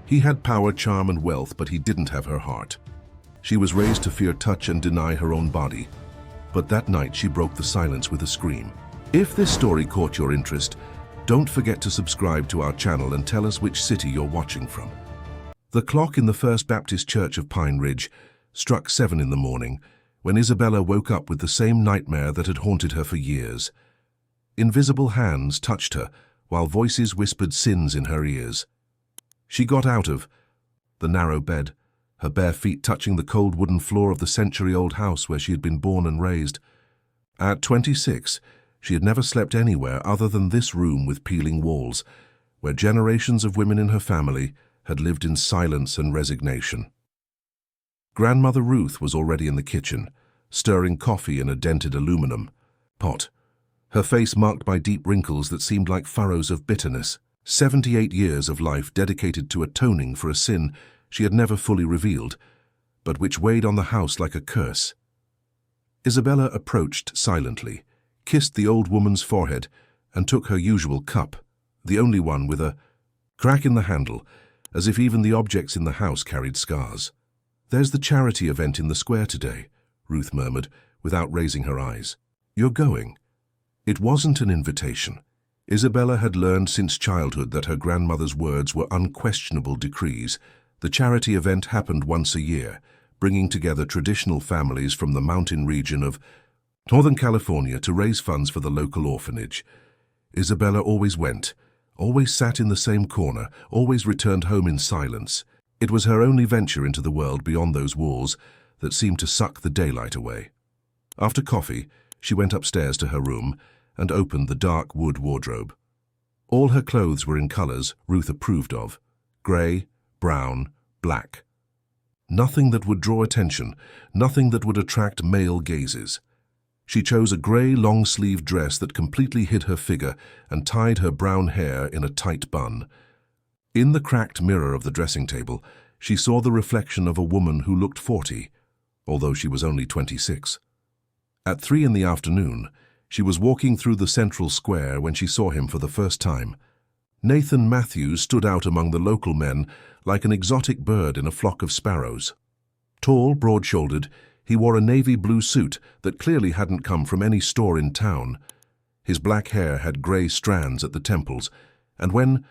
He had power, charm, and wealth, but he didn't have her heart. She was raised to fear touch and deny her own body. But that night she broke the silence with a scream. If this story caught your interest, don't forget to subscribe to our channel and tell us which city you're watching from. The clock in the First Baptist Church of Pine Ridge struck 7 in the morning when Isabella woke up with the same nightmare that had haunted her for years. Invisible hands touched her while voices whispered sins in her ears. She got out of the narrow bed, her bare feet touching the cold wooden floor of the century-old house where she had been born and raised. At 26, she had never slept anywhere other than this room with peeling walls, where generations of women in her family had lived in silence and resignation. Grandmother Ruth was already in the kitchen, stirring coffee in a dented aluminum pot, her face marked by deep wrinkles that seemed like furrows of bitterness. 78 years of life dedicated to atoning for a sin she had never fully revealed, but which weighed on the house like a curse. Isabella approached silently, kissed the old woman's forehead, and took her usual cup, the only one with a crack in the handle, as if even the objects in the house carried scars. "There's the charity event in the square today," Ruth murmured, without raising her eyes. "You're going." It wasn't an invitation. Isabella had learned since childhood that her grandmother's words were unquestionable decrees. The charity event happened once a year, bringing together traditional families from the mountain region of Northern California to raise funds for the local orphanage. Isabella always went, always sat in the same corner, always returned home in silence. It was her only venture into the world beyond those walls that seemed to suck the daylight away. After coffee, she went upstairs to her room and opened the dark wood wardrobe. All her clothes were in colors Ruth approved of: gray, brown, black. Nothing that would draw attention, nothing that would attract male gazes. She chose a gray long-sleeved dress that completely hid her figure and tied her brown hair in a tight bun. In the cracked mirror of the dressing table, she saw the reflection of a woman who looked 40, although she was only 26. At 3 in the afternoon, she was walking through the central square when she saw him for the first time. Nathan Matthews stood out among the local men like an exotic bird in a flock of sparrows. Tall, broad-shouldered, he wore a navy blue suit that clearly hadn't come from any store in town. His black hair had gray strands at the temples, and when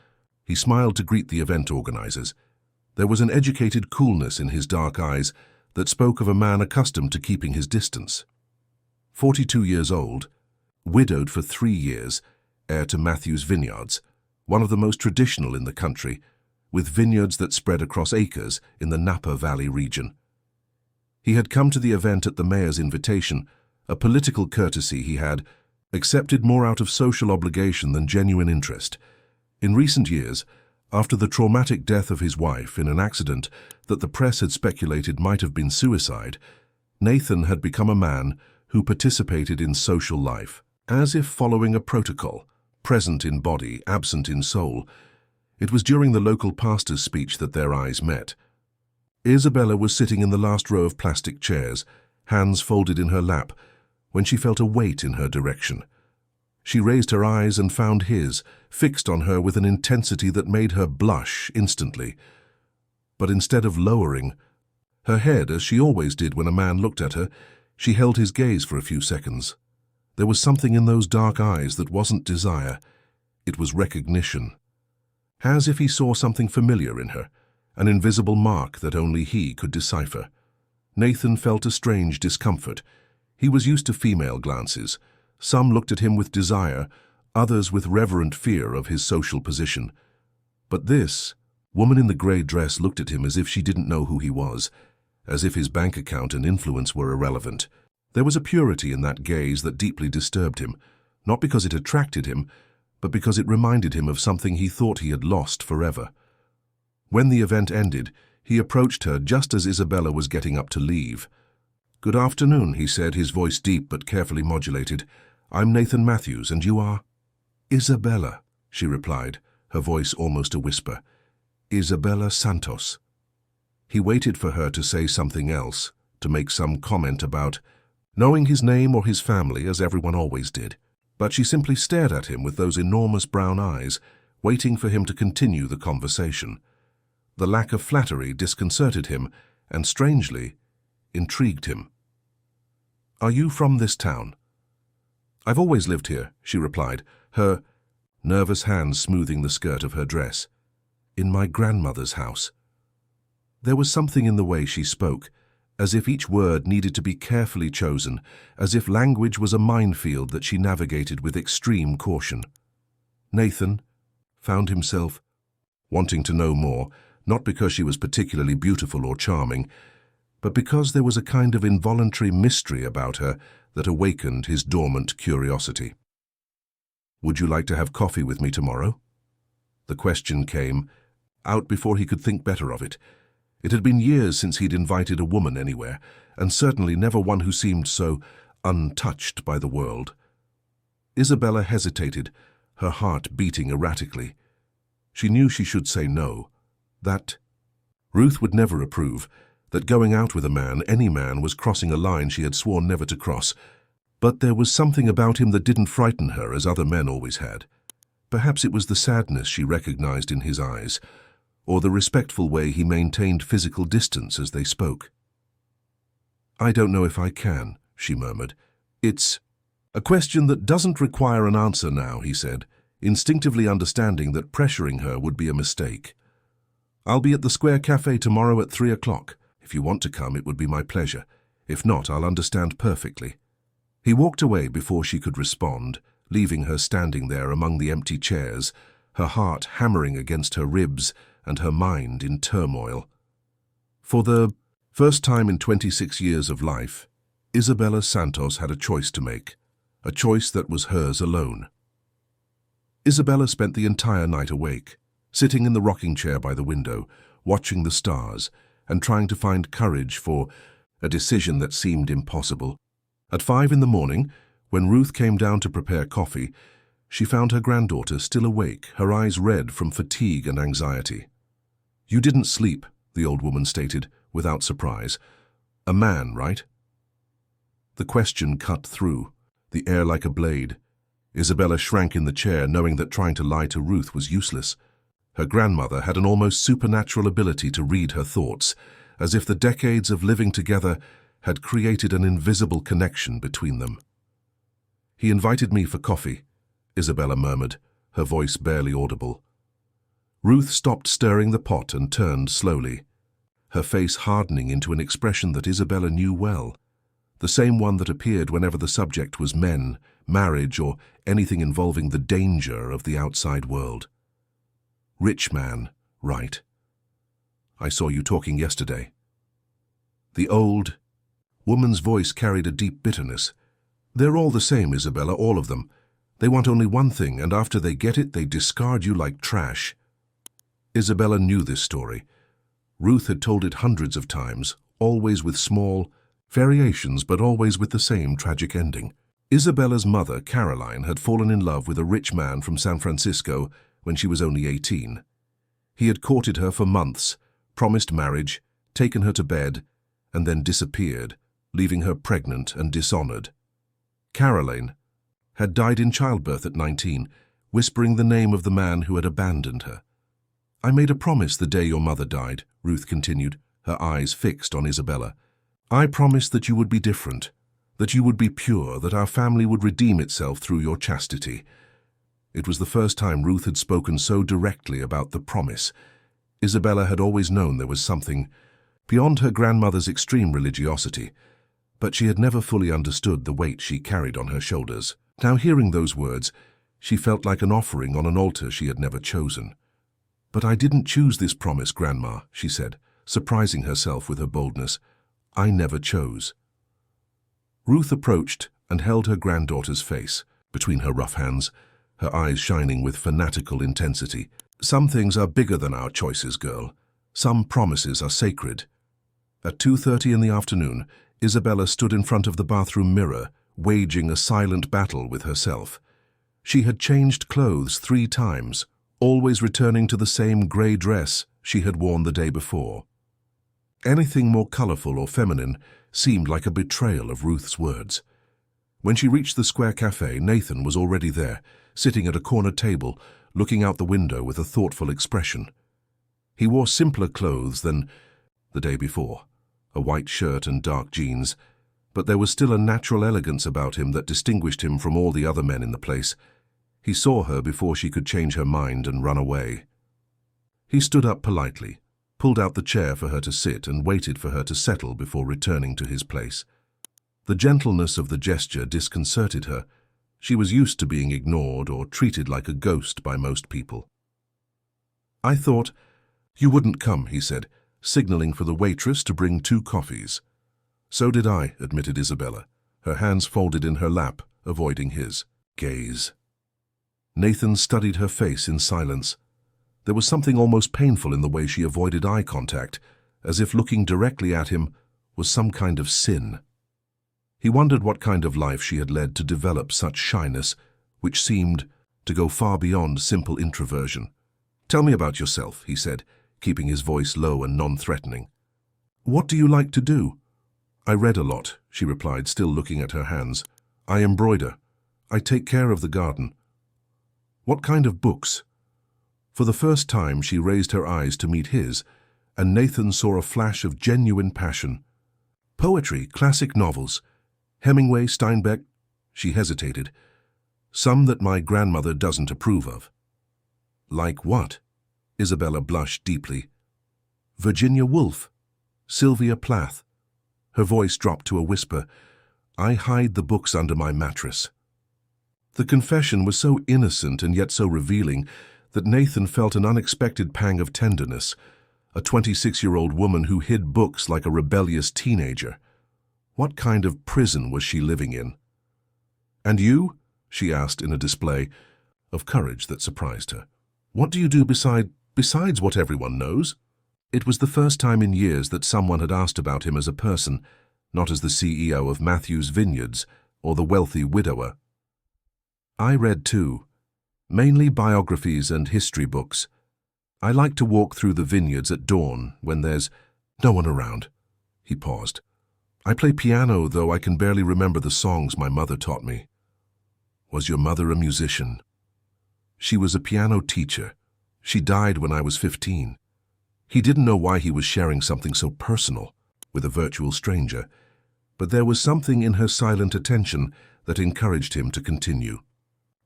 he smiled to greet the event organizers, there was an educated coolness in his dark eyes that spoke of a man accustomed to keeping his distance. 42 years old, widowed for 3 years, heir to Matthews Vineyards, one of the most traditional in the country, with vineyards that spread across acres in the Napa Valley region. He had come to the event at the mayor's invitation, a political courtesy he had accepted more out of social obligation than genuine interest. In recent years, after the traumatic death of his wife in an accident that the press had speculated might have been suicide, Nathan had become a man who participated in social life, as if following a protocol, present in body, absent in soul. It was during the local pastor's speech that their eyes met. Isabella was sitting in the last row of plastic chairs, hands folded in her lap, when she felt a weight in her direction. She raised her eyes and found his, fixed on her with an intensity that made her blush instantly. But instead of lowering her head, as she always did when a man looked at her, she held his gaze for a few seconds. There was something in those dark eyes that wasn't desire, it was recognition. As if he saw something familiar in her, an invisible mark that only he could decipher. Nathan felt a strange discomfort. He was used to female glances. Some looked at him with desire, others with reverent fear of his social position. But this woman in the gray dress looked at him as if she didn't know who he was, as if his bank account and influence were irrelevant. There was a purity in that gaze that deeply disturbed him, not because it attracted him, but because it reminded him of something he thought he had lost forever. When the event ended, he approached her just as Isabella was getting up to leave. "Good afternoon," he said, his voice deep but carefully modulated. "I'm Nathan Matthews, and you are?" "Isabella," she replied, her voice almost a whisper. "Isabella Santos." He waited for her to say something else, to make some comment about knowing his name or his family, as everyone always did. But she simply stared at him with those enormous brown eyes, waiting for him to continue the conversation. The lack of flattery disconcerted him and, strangely, intrigued him. "Are you from this town?" "I've always lived here," she replied, her nervous hands smoothing the skirt of her dress. "In my grandmother's house." There was something in the way she spoke, as if each word needed to be carefully chosen, as if language was a minefield that she navigated with extreme caution. Nathan found himself wanting to know more, not because she was particularly beautiful or charming, but because there was a kind of involuntary mystery about her that awakened his dormant curiosity. "Would you like to have coffee with me tomorrow?" The question came out before he could think better of it. It had been years since he'd invited a woman anywhere, and certainly never one who seemed so untouched by the world. Isabella hesitated, her heart beating erratically. She knew she should say no. That Ruth would never approve, that going out with a man, any man, was crossing a line she had sworn never to cross. But there was something about him that didn't frighten her as other men always had. Perhaps it was the sadness she recognized in his eyes, or the respectful way he maintained physical distance as they spoke. "I don't know if I can," she murmured. "It's a question that doesn't require an answer now," he said, instinctively understanding that pressuring her would be a mistake. "I'll be at the Square Cafe tomorrow at 3 o'clock. If you want to come, it would be my pleasure. If not, I'll understand perfectly." He walked away before she could respond, leaving her standing there among the empty chairs, her heart hammering against her ribs and her mind in turmoil. For the first time in 26 years of life, Isabella Santos had a choice to make, a choice that was hers alone. Isabella spent the entire night awake, sitting in the rocking chair by the window, watching the stars and trying to find courage for a decision that seemed impossible. At 5 in the morning, when Ruth came down to prepare coffee, she found her granddaughter still awake, her eyes red from fatigue and anxiety. "You didn't sleep," the old woman stated, without surprise. "A man, right?" The question cut through, the air like a blade. Isabella shrank in the chair, knowing that trying to lie to Ruth was useless. Her grandmother had an almost supernatural ability to read her thoughts, as if the decades of living together had created an invisible connection between them. "He invited me for coffee," Isabella murmured, her voice barely audible. Ruth stopped stirring the pot and turned slowly, her face hardening into an expression that Isabella knew well, the same one that appeared whenever the subject was men, marriage, or anything involving the danger of the outside world. "Rich man, right? I saw you talking yesterday." The old woman's voice carried a deep bitterness. "They're all the same, Isabella, all of them. They want only one thing, and after they get it, they discard you like trash." Isabella knew this story. Ruth had told it hundreds of times, always with small variations, but always with the same tragic ending. Isabella's mother, Caroline, had fallen in love with a rich man from San Francisco when she was only 18. He had courted her for months, promised marriage, taken her to bed, and then disappeared, leaving her pregnant and dishonored. Caroline had died in childbirth at 19, whispering the name of the man who had abandoned her. "I made a promise the day your mother died," Ruth continued, her eyes fixed on Isabella. "I promised that you would be different, that you would be pure, that our family would redeem itself through your chastity." It was the first time Ruth had spoken so directly about the promise. Isabella had always known there was something beyond her grandmother's extreme religiosity, but she had never fully understood the weight she carried on her shoulders. Now, hearing those words, she felt like an offering on an altar she had never chosen. "But I didn't choose this promise, Grandma," she said, surprising herself with her boldness. "I never chose." Ruth approached and held her granddaughter's face between her rough hands, her eyes shining with fanatical intensity. "Some things are bigger than our choices, girl. Some promises are sacred." At 2:30 in the afternoon, Isabella stood in front of the bathroom mirror, waging a silent battle with herself. She had changed clothes 3 times, always returning to the same grey dress she had worn the day before. Anything more colorful or feminine seemed like a betrayal of Ruth's words. When she reached the Square Cafe, Nathan was already there, sitting at a corner table, looking out the window with a thoughtful expression. He wore simpler clothes than the day before, a white shirt and dark jeans, but there was still a natural elegance about him that distinguished him from all the other men in the place. He saw her before she could change her mind and run away. He stood up politely, pulled out the chair for her to sit, and waited for her to settle before returning to his place. The gentleness of the gesture disconcerted her. She was used to being ignored or treated like a ghost by most people. "I thought you wouldn't come," he said, signaling for the waitress to bring 2 coffees. "So did I," admitted Isabella, her hands folded in her lap, avoiding his gaze. Nathan studied her face in silence. There was something almost painful in the way she avoided eye contact, as if looking directly at him was some kind of sin. He wondered what kind of life she had led to develop such shyness, which seemed to go far beyond simple introversion. "Tell me about yourself," he said, keeping his voice low and non-threatening. "What do you like to do?" "I read a lot," she replied, still looking at her hands. "I embroider. I take care of the garden." "What kind of books?" For the first time, she raised her eyes to meet his, and Nathan saw a flash of genuine passion. "Poetry, classic novels. Hemingway, Steinbeck." She hesitated. "Some that my grandmother doesn't approve of." "Like what?" Isabella blushed deeply. "Virginia Woolf, Sylvia Plath." Her voice dropped to a whisper. "I hide the books under my mattress." The confession was so innocent and yet so revealing that Nathan felt an unexpected pang of tenderness. A 26-year-old woman who hid books like a rebellious teenager. What kind of prison was she living in? "And you?" she asked in a display of courage that surprised her. "What do you do besides what everyone knows?" It was the first time in years that someone had asked about him as a person, not as the CEO of Matthew's Vineyards or the wealthy widower. "I read too, mainly biographies and history books. I like to walk through the vineyards at dawn when there's no one around." He paused. "I play piano, though I can barely remember the songs my mother taught me." "Was your mother a musician?" "She was a piano teacher. She died when I was 15. He didn't know why he was sharing something so personal with a virtual stranger, but there was something in her silent attention that encouraged him to continue.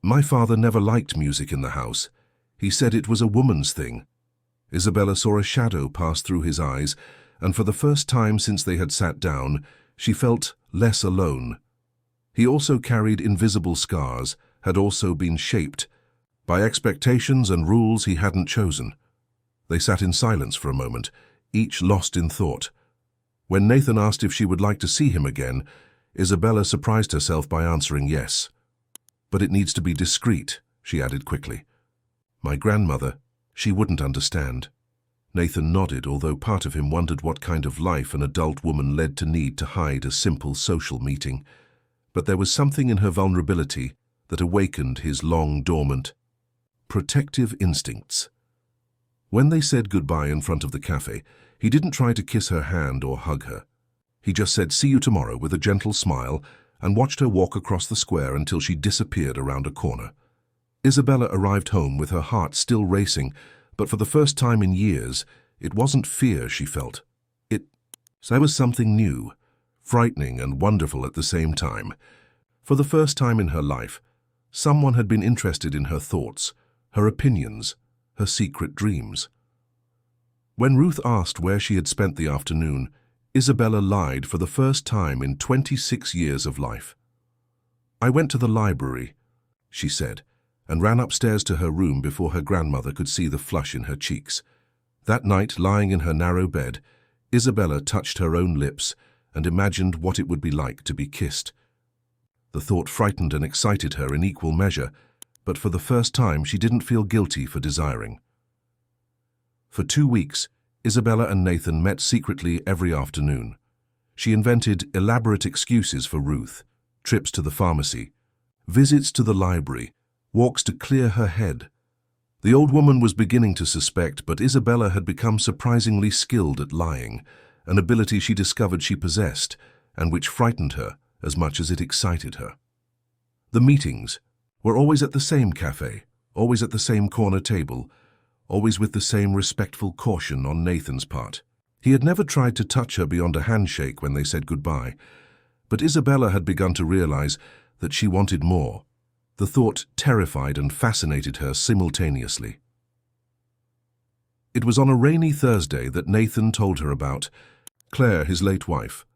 "My father never liked music in the house. He said it was a woman's thing." Isabella saw a shadow pass through his eyes, and for the first time since they had sat down, she felt less alone. He also carried invisible scars, had also been shaped by expectations and rules he hadn't chosen. They sat in silence for a moment, each lost in thought. When Nathan asked if she would like to see him again, Isabella surprised herself by answering yes. "But it needs to be discreet," she added quickly. "My grandmother, she wouldn't understand." Nathan nodded, although part of him wondered what kind of life an adult woman led to need to hide a simple social meeting. But there was something in her vulnerability that awakened his long-dormant, protective instincts. When they said goodbye in front of the cafe, he didn't try to kiss her hand or hug her. He just said, "See you tomorrow," with a gentle smile, and watched her walk across the square until she disappeared around a corner. Isabella arrived home with her heart still racing, but for the first time in years, it wasn't fear she felt. There was something new, frightening and wonderful at the same time. For the first time in her life, someone had been interested in her thoughts, her opinions, her secret dreams. When Ruth asked where she had spent the afternoon, Isabella lied for the first time in 26 years of life. "I went to the library," she said, and ran upstairs to her room before her grandmother could see the flush in her cheeks. That night, lying in her narrow bed, Isabella touched her own lips and imagined what it would be like to be kissed. The thought frightened and excited her in equal measure, but for the first time she didn't feel guilty for desiring. For 2 weeks, Isabella and Nathan met secretly every afternoon. She invented elaborate excuses for Ruth, trips to the pharmacy, visits to the library, walks to clear her head. The old woman was beginning to suspect, but Isabella had become surprisingly skilled at lying, an ability she discovered she possessed, and which frightened her as much as it excited her. The meetings were always at the same cafe, always at the same corner table, always with the same respectful caution on Nathan's part. He had never tried to touch her beyond a handshake when they said goodbye, but Isabella had begun to realize that she wanted more. The thought terrified and fascinated her simultaneously. It was on a rainy Thursday that Nathan told her about Claire, his late wife.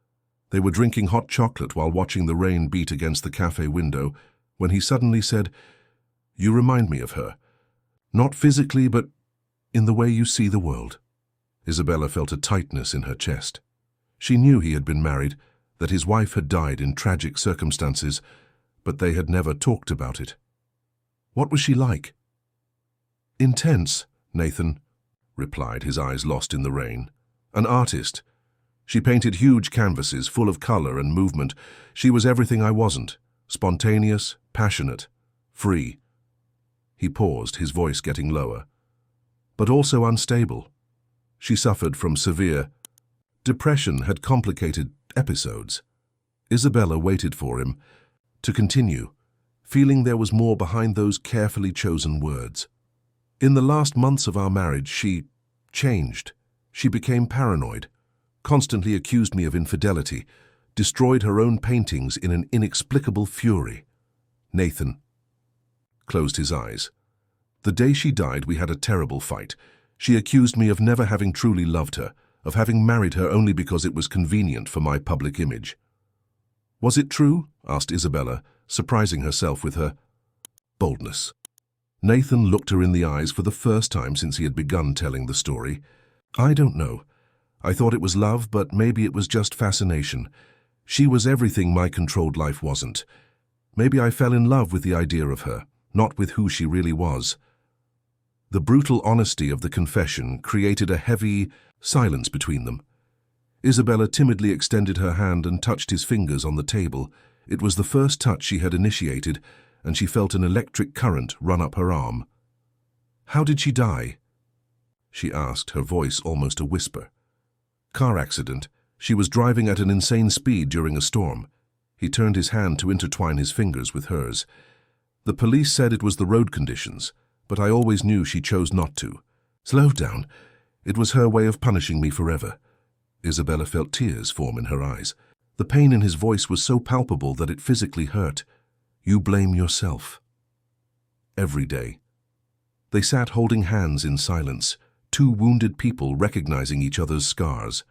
They were drinking hot chocolate while watching the rain beat against the cafe window when he suddenly said, "You remind me of her. Not physically, but in the way you see the world." Isabella felt a tightness in her chest. She knew he had been married, that his wife had died in tragic circumstances, but they had never talked about it. What was she like? "Intense," Nathan replied, his eyes lost in the rain. "An artist. She painted huge canvases full of color and movement. She was everything I wasn't. Spontaneous, passionate, free." He paused, his voice getting lower. "But also unstable. She suffered from severe depression, had complicated episodes." Isabella waited for him to continue, feeling there was more behind those carefully chosen words. "In the last months of our marriage, she changed. She became paranoid, constantly accused me of infidelity, destroyed her own paintings in an inexplicable fury." Nathan closed his eyes. "The day she died, we had a terrible fight. She accused me of never having truly loved her, of having married her only because it was convenient for my public image." "Was it true?" asked Isabella, surprising herself with her boldness. Nathan looked her in the eyes for the first time since he had begun telling the story. "I don't know. I thought it was love, but maybe it was just fascination. She was everything my controlled life wasn't. Maybe I fell in love with the idea of her, not with who she really was." The brutal honesty of the confession created a heavy silence between them. Isabella timidly extended her hand and touched his fingers on the table. It was the first touch she had initiated, and she felt an electric current run up her arm. "How did she die?" she asked, her voice almost a whisper. "Car accident. She was driving at an insane speed during a storm." He turned his hand to intertwine his fingers with hers. "The police said it was the road conditions, but I always knew she chose not to. Slow down. It was her way of punishing me forever." Isabella felt tears form in her eyes. The pain in his voice was so palpable that it physically hurt. "You blame yourself." Every day. They sat holding hands in silence, two wounded people recognizing each other's scars.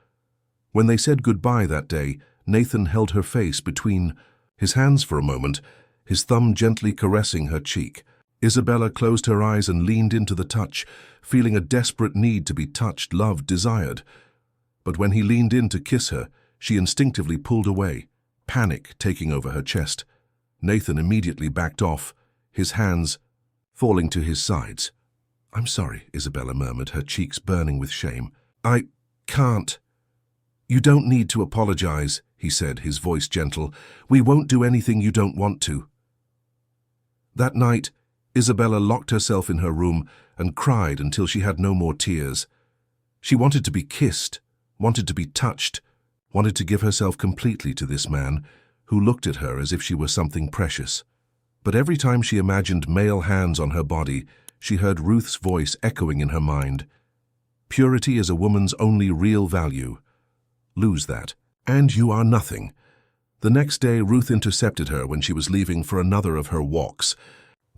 When they said goodbye that day, Nathan held her face between his hands for a moment, his thumb gently caressing her cheek. Isabella closed her eyes and leaned into the touch, feeling a desperate need to be touched, loved, desired. But when he leaned in to kiss her, she instinctively pulled away, panic taking over her chest. Nathan immediately backed off, his hands falling to his sides. "I'm sorry," Isabella murmured, her cheeks burning with shame. "I can't." "You don't need to apologize," he said, his voice gentle. "We won't do anything you don't want to." That night, Isabella locked herself in her room and cried until she had no more tears. She wanted to be kissed, wanted to be touched, wanted to give herself completely to this man, who looked at her as if she were something precious. But every time she imagined male hands on her body, she heard Ruth's voice echoing in her mind. "Purity is a woman's only real value. Lose that, and you are nothing." The next day, Ruth intercepted her when she was leaving for another of her walks.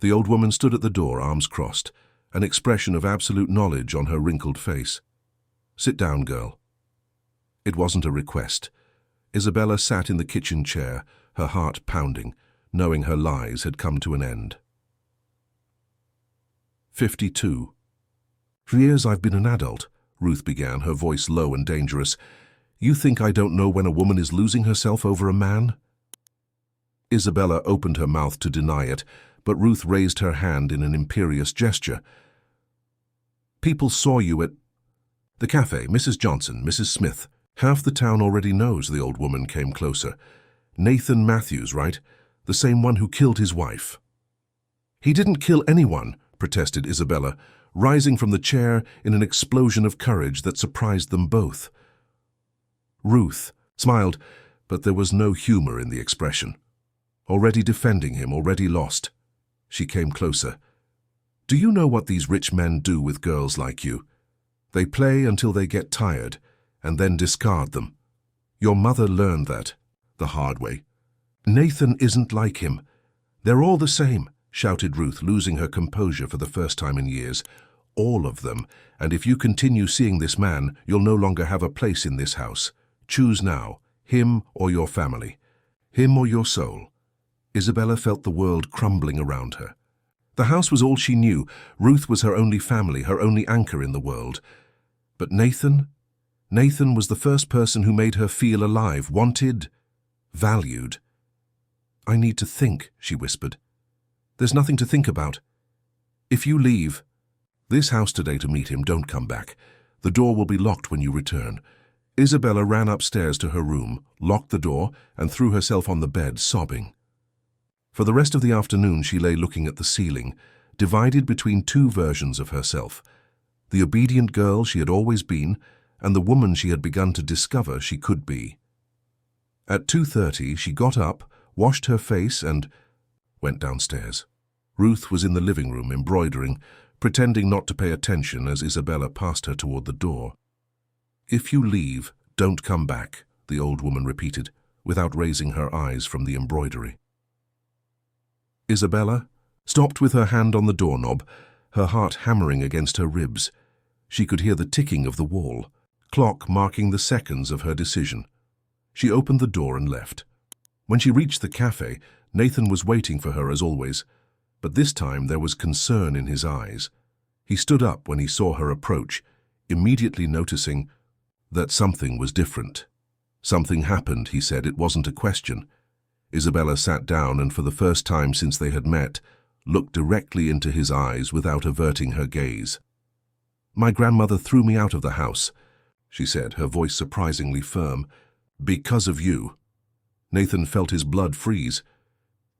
The old woman stood at the door, arms crossed, an expression of absolute knowledge on her wrinkled face. "Sit down, girl." It wasn't a request. Isabella sat in the kitchen chair, her heart pounding, knowing her lies had come to an end. 52. "For years I've been an adult," Ruth began, her voice low and dangerous. "You think I don't know when a woman is losing herself over a man?" Isabella opened her mouth to deny it, but Ruth raised her hand in an imperious gesture. "People saw you at the cafe, Mrs. Johnson, Mrs. Smith. Half the town already knows." The old woman came closer. "Nathan Matthews, right? The same one who killed his wife." "He didn't kill anyone," protested Isabella, rising from the chair in an explosion of courage that surprised them both. Ruth smiled, but there was no humor in the expression. Already defending him, already lost. She came closer. Do you know what these rich men do with girls like you? They play until they get tired and then discard them. Your mother learned that the hard way. Nathan isn't like him. They're all the same, shouted Ruth, losing her composure for the first time in years. All of them, and if you continue seeing this man, you'll no longer have a place in this house. Choose now, him or your family, him or your soul. Isabella felt the world crumbling around her. The house was all she knew. Ruth was her only family, her only anchor in the world. But Nathan was the first person who made her feel alive, wanted, valued. I need to think, she whispered. There's nothing to think about. If you leave this house today to meet him, don't come back. The door will be locked when you return. Isabella ran upstairs to her room, locked the door, and threw herself on the bed, sobbing. For the rest of the afternoon she lay looking at the ceiling, divided between two versions of herself, the obedient girl she had always been and the woman she had begun to discover she could be. At 2:30 she got up, washed her face and went downstairs. Ruth was in the living room embroidering, pretending not to pay attention as Isabella passed her toward the door. If you leave, don't come back, the old woman repeated, without raising her eyes from the embroidery. Isabella stopped with her hand on the doorknob, her heart hammering against her ribs. She could hear the ticking of the wall, clock marking the seconds of her decision. She opened the door and left. When she reached the cafe, Nathan was waiting for her as always, but this time there was concern in his eyes. He stood up when he saw her approach, immediately noticing that something was different. Something happened, he said. It wasn't a question. Isabella sat down and for the first time since they had met, looked directly into his eyes without averting her gaze. My grandmother threw me out of the house, she said, her voice surprisingly firm. Because of you. Nathan felt his blood freeze.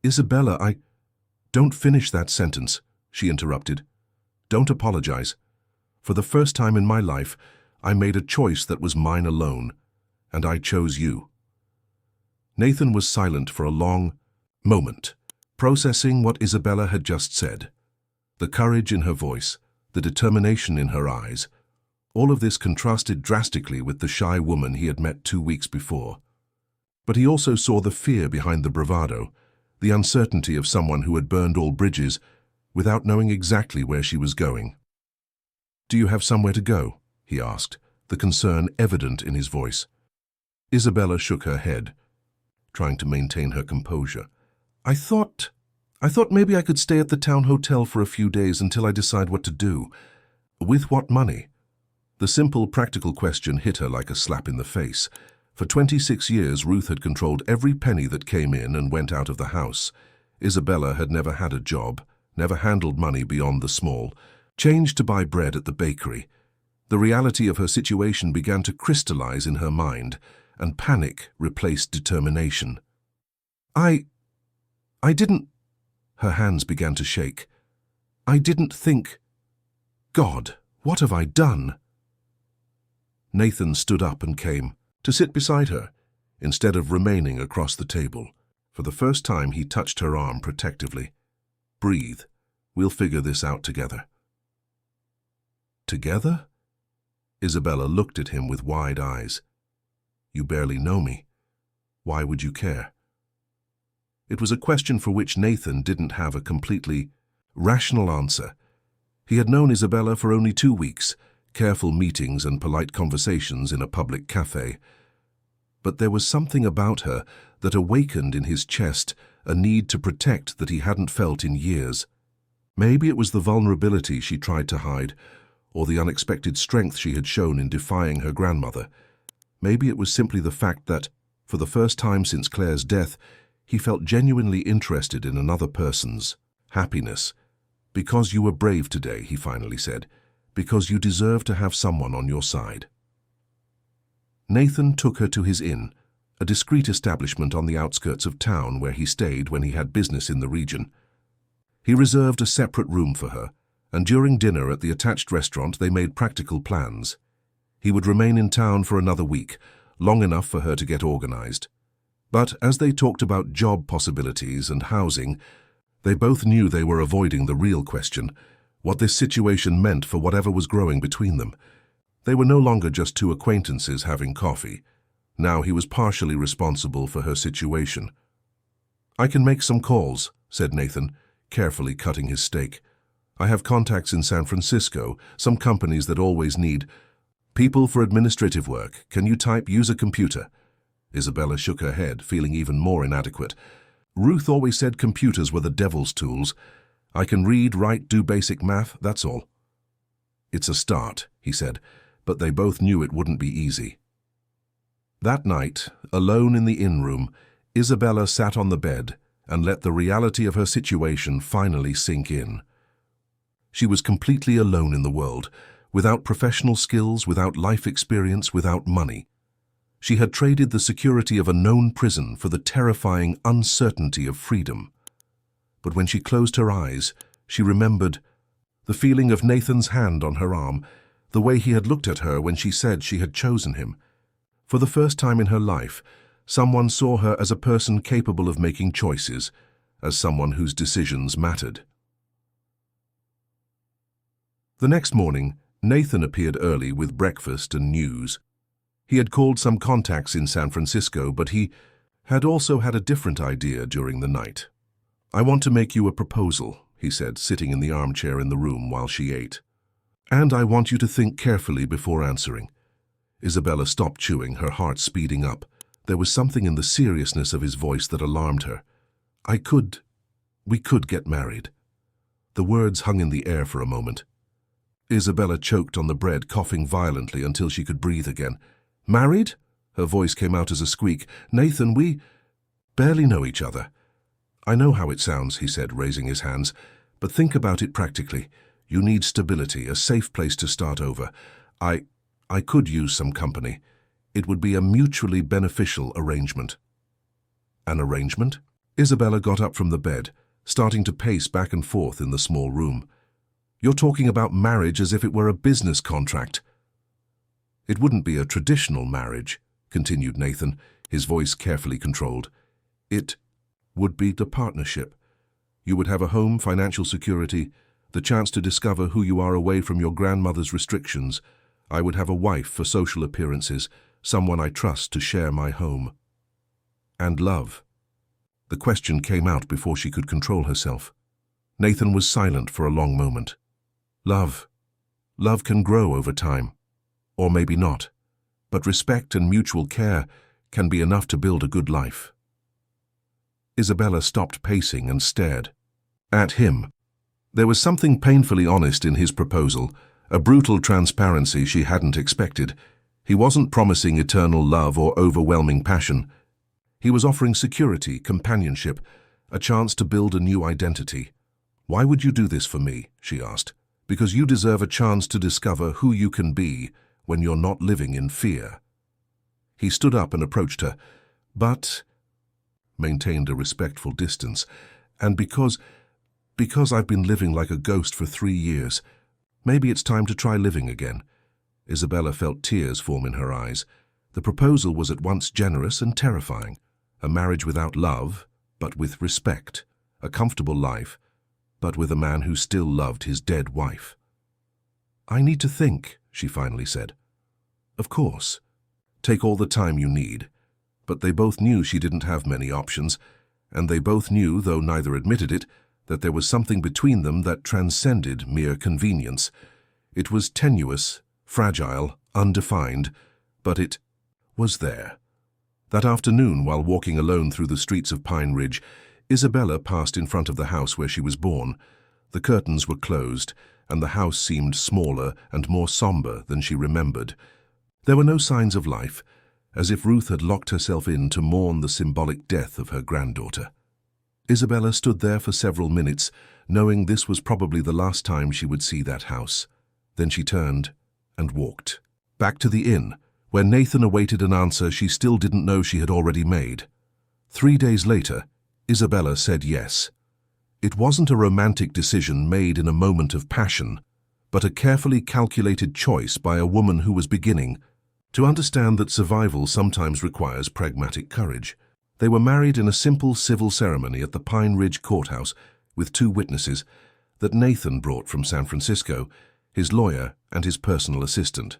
Isabella, Don't finish that sentence, she interrupted. Don't apologize. For the first time in my life, I made a choice that was mine alone, and I chose you. Nathan was silent for a long moment, processing what Isabella had just said. The courage in her voice, the determination in her eyes, all of this contrasted drastically with the shy woman he had met 2 weeks before. But he also saw the fear behind the bravado, the uncertainty of someone who had burned all bridges without knowing exactly where she was going. Do you have somewhere to go? He asked, the concern evident in his voice. Isabella shook her head, trying to maintain her composure. I thought maybe I could stay at the town hotel for a few days until I decide what to do. With what money? The simple, practical question hit her like a slap in the face. For 26 years, Ruth had controlled every penny that came in and went out of the house. Isabella had never had a job, never handled money beyond the small, change to buy bread at the bakery. The reality of her situation began to crystallize in her mind, and panic replaced determination. I didn't... Her hands began to shake. I didn't think... God, what have I done? Nathan stood up and came to sit beside her, instead of remaining across the table. For the first time, he touched her arm protectively. Breathe. We'll figure this out together. Together? Isabella looked at him with wide eyes. You barely know me. Why would you care? It was a question for which Nathan didn't have a completely rational answer. He had known Isabella for only 2 weeks, careful meetings and polite conversations in a public cafe. But there was something about her that awakened in his chest a need to protect that he hadn't felt in years. Maybe it was the vulnerability she tried to hide, or the unexpected strength she had shown in defying her grandmother. Maybe it was simply the fact that, for the first time since Claire's death, he felt genuinely interested in another person's happiness. Because you were brave today, he finally said, because you deserve to have someone on your side. Nathan took her to his inn, a discreet establishment on the outskirts of town where he stayed when he had business in the region. He reserved a separate room for her, and during dinner at the attached restaurant they made practical plans. He would remain in town for another week, long enough for her to get organized. But as they talked about job possibilities and housing, they both knew they were avoiding the real question, what this situation meant for whatever was growing between them. They were no longer just two acquaintances having coffee. Now he was partially responsible for her situation. "I can make some calls," said Nathan, carefully cutting his steak. "I have contacts in San Francisco, some companies that always need people for administrative work. Can you use a computer?" Isabella shook her head, feeling even more inadequate. "Ruth always said computers were the devil's tools. I can read, write, do basic math, that's all." "It's a start," he said, but they both knew it wouldn't be easy. That night, alone in the inn room, Isabella sat on the bed and let the reality of her situation finally sink in. She was completely alone in the world, without professional skills, without life experience, without money. She had traded the security of a known prison for the terrifying uncertainty of freedom. But when she closed her eyes, she remembered the feeling of Nathan's hand on her arm, the way he had looked at her when she said she had chosen him. For the first time in her life, someone saw her as a person capable of making choices, as someone whose decisions mattered. The next morning, Nathan appeared early with breakfast and news. He had called some contacts in San Francisco, but he had also had a different idea during the night. "I want to make you a proposal," he said, sitting in the armchair in the room while she ate. "And I want you to think carefully before answering." Isabella stopped chewing, her heart speeding up. There was something in the seriousness of his voice that alarmed her. We could get married." The words hung in the air for a moment. Isabella choked on the bread, coughing violently until she could breathe again. "Married?" Her voice came out as a squeak. "Nathan, we barely know each other." "I know how it sounds," he said, raising his hands, "but think about it practically. You need stability, a safe place to start over. I could use some company. It would be a mutually beneficial arrangement." "An arrangement?" Isabella got up from the bed, starting to pace back and forth in the small room. "You're talking about marriage as if it were a business contract." "It wouldn't be a traditional marriage," continued Nathan, his voice carefully controlled. "It would be the partnership. You would have a home, financial security, the chance to discover who you are away from your grandmother's restrictions. I would have a wife for social appearances, someone I trust to share my home." "And love?" The question came out before she could control herself. Nathan was silent for a long moment. "Love. Love can grow over time. Or maybe not. But respect and mutual care can be enough to build a good life." Isabella stopped pacing and stared at him. There was something painfully honest in his proposal, a brutal transparency she hadn't expected. He wasn't promising eternal love or overwhelming passion. He was offering security, companionship, a chance to build a new identity. "Why would you do this for me?" she asked. "Because you deserve a chance to discover who you can be when you're not living in fear." He stood up and approached her, but maintained a respectful distance. "And because I've been living like a ghost for 3 years, maybe it's time to try living again." Isabella felt tears form in her eyes. The proposal was at once generous and terrifying. A marriage without love, but with respect. A comfortable life, but with a man who still loved his dead wife. "I need to think," she finally said. "Of course. Take all the time you need." But they both knew she didn't have many options, and they both knew, though neither admitted it, that there was something between them that transcended mere convenience. It was tenuous, fragile, undefined, but it was there. That afternoon, while walking alone through the streets of Pine Ridge, Isabella passed in front of the house where she was born. The curtains were closed, and the house seemed smaller and more somber than she remembered. There were no signs of life, as if Ruth had locked herself in to mourn the symbolic death of her granddaughter. Isabella stood there for several minutes, knowing this was probably the last time she would see that house. Then she turned and walked back to the inn, where Nathan awaited an answer she still didn't know she had already made. 3 days later, Isabella said yes. It wasn't a romantic decision made in a moment of passion, but a carefully calculated choice by a woman who was beginning to understand that survival sometimes requires pragmatic courage. They were married in a simple civil ceremony at the Pine Ridge courthouse with 2 witnesses, that Nathan brought from San Francisco, his lawyer and his personal assistant.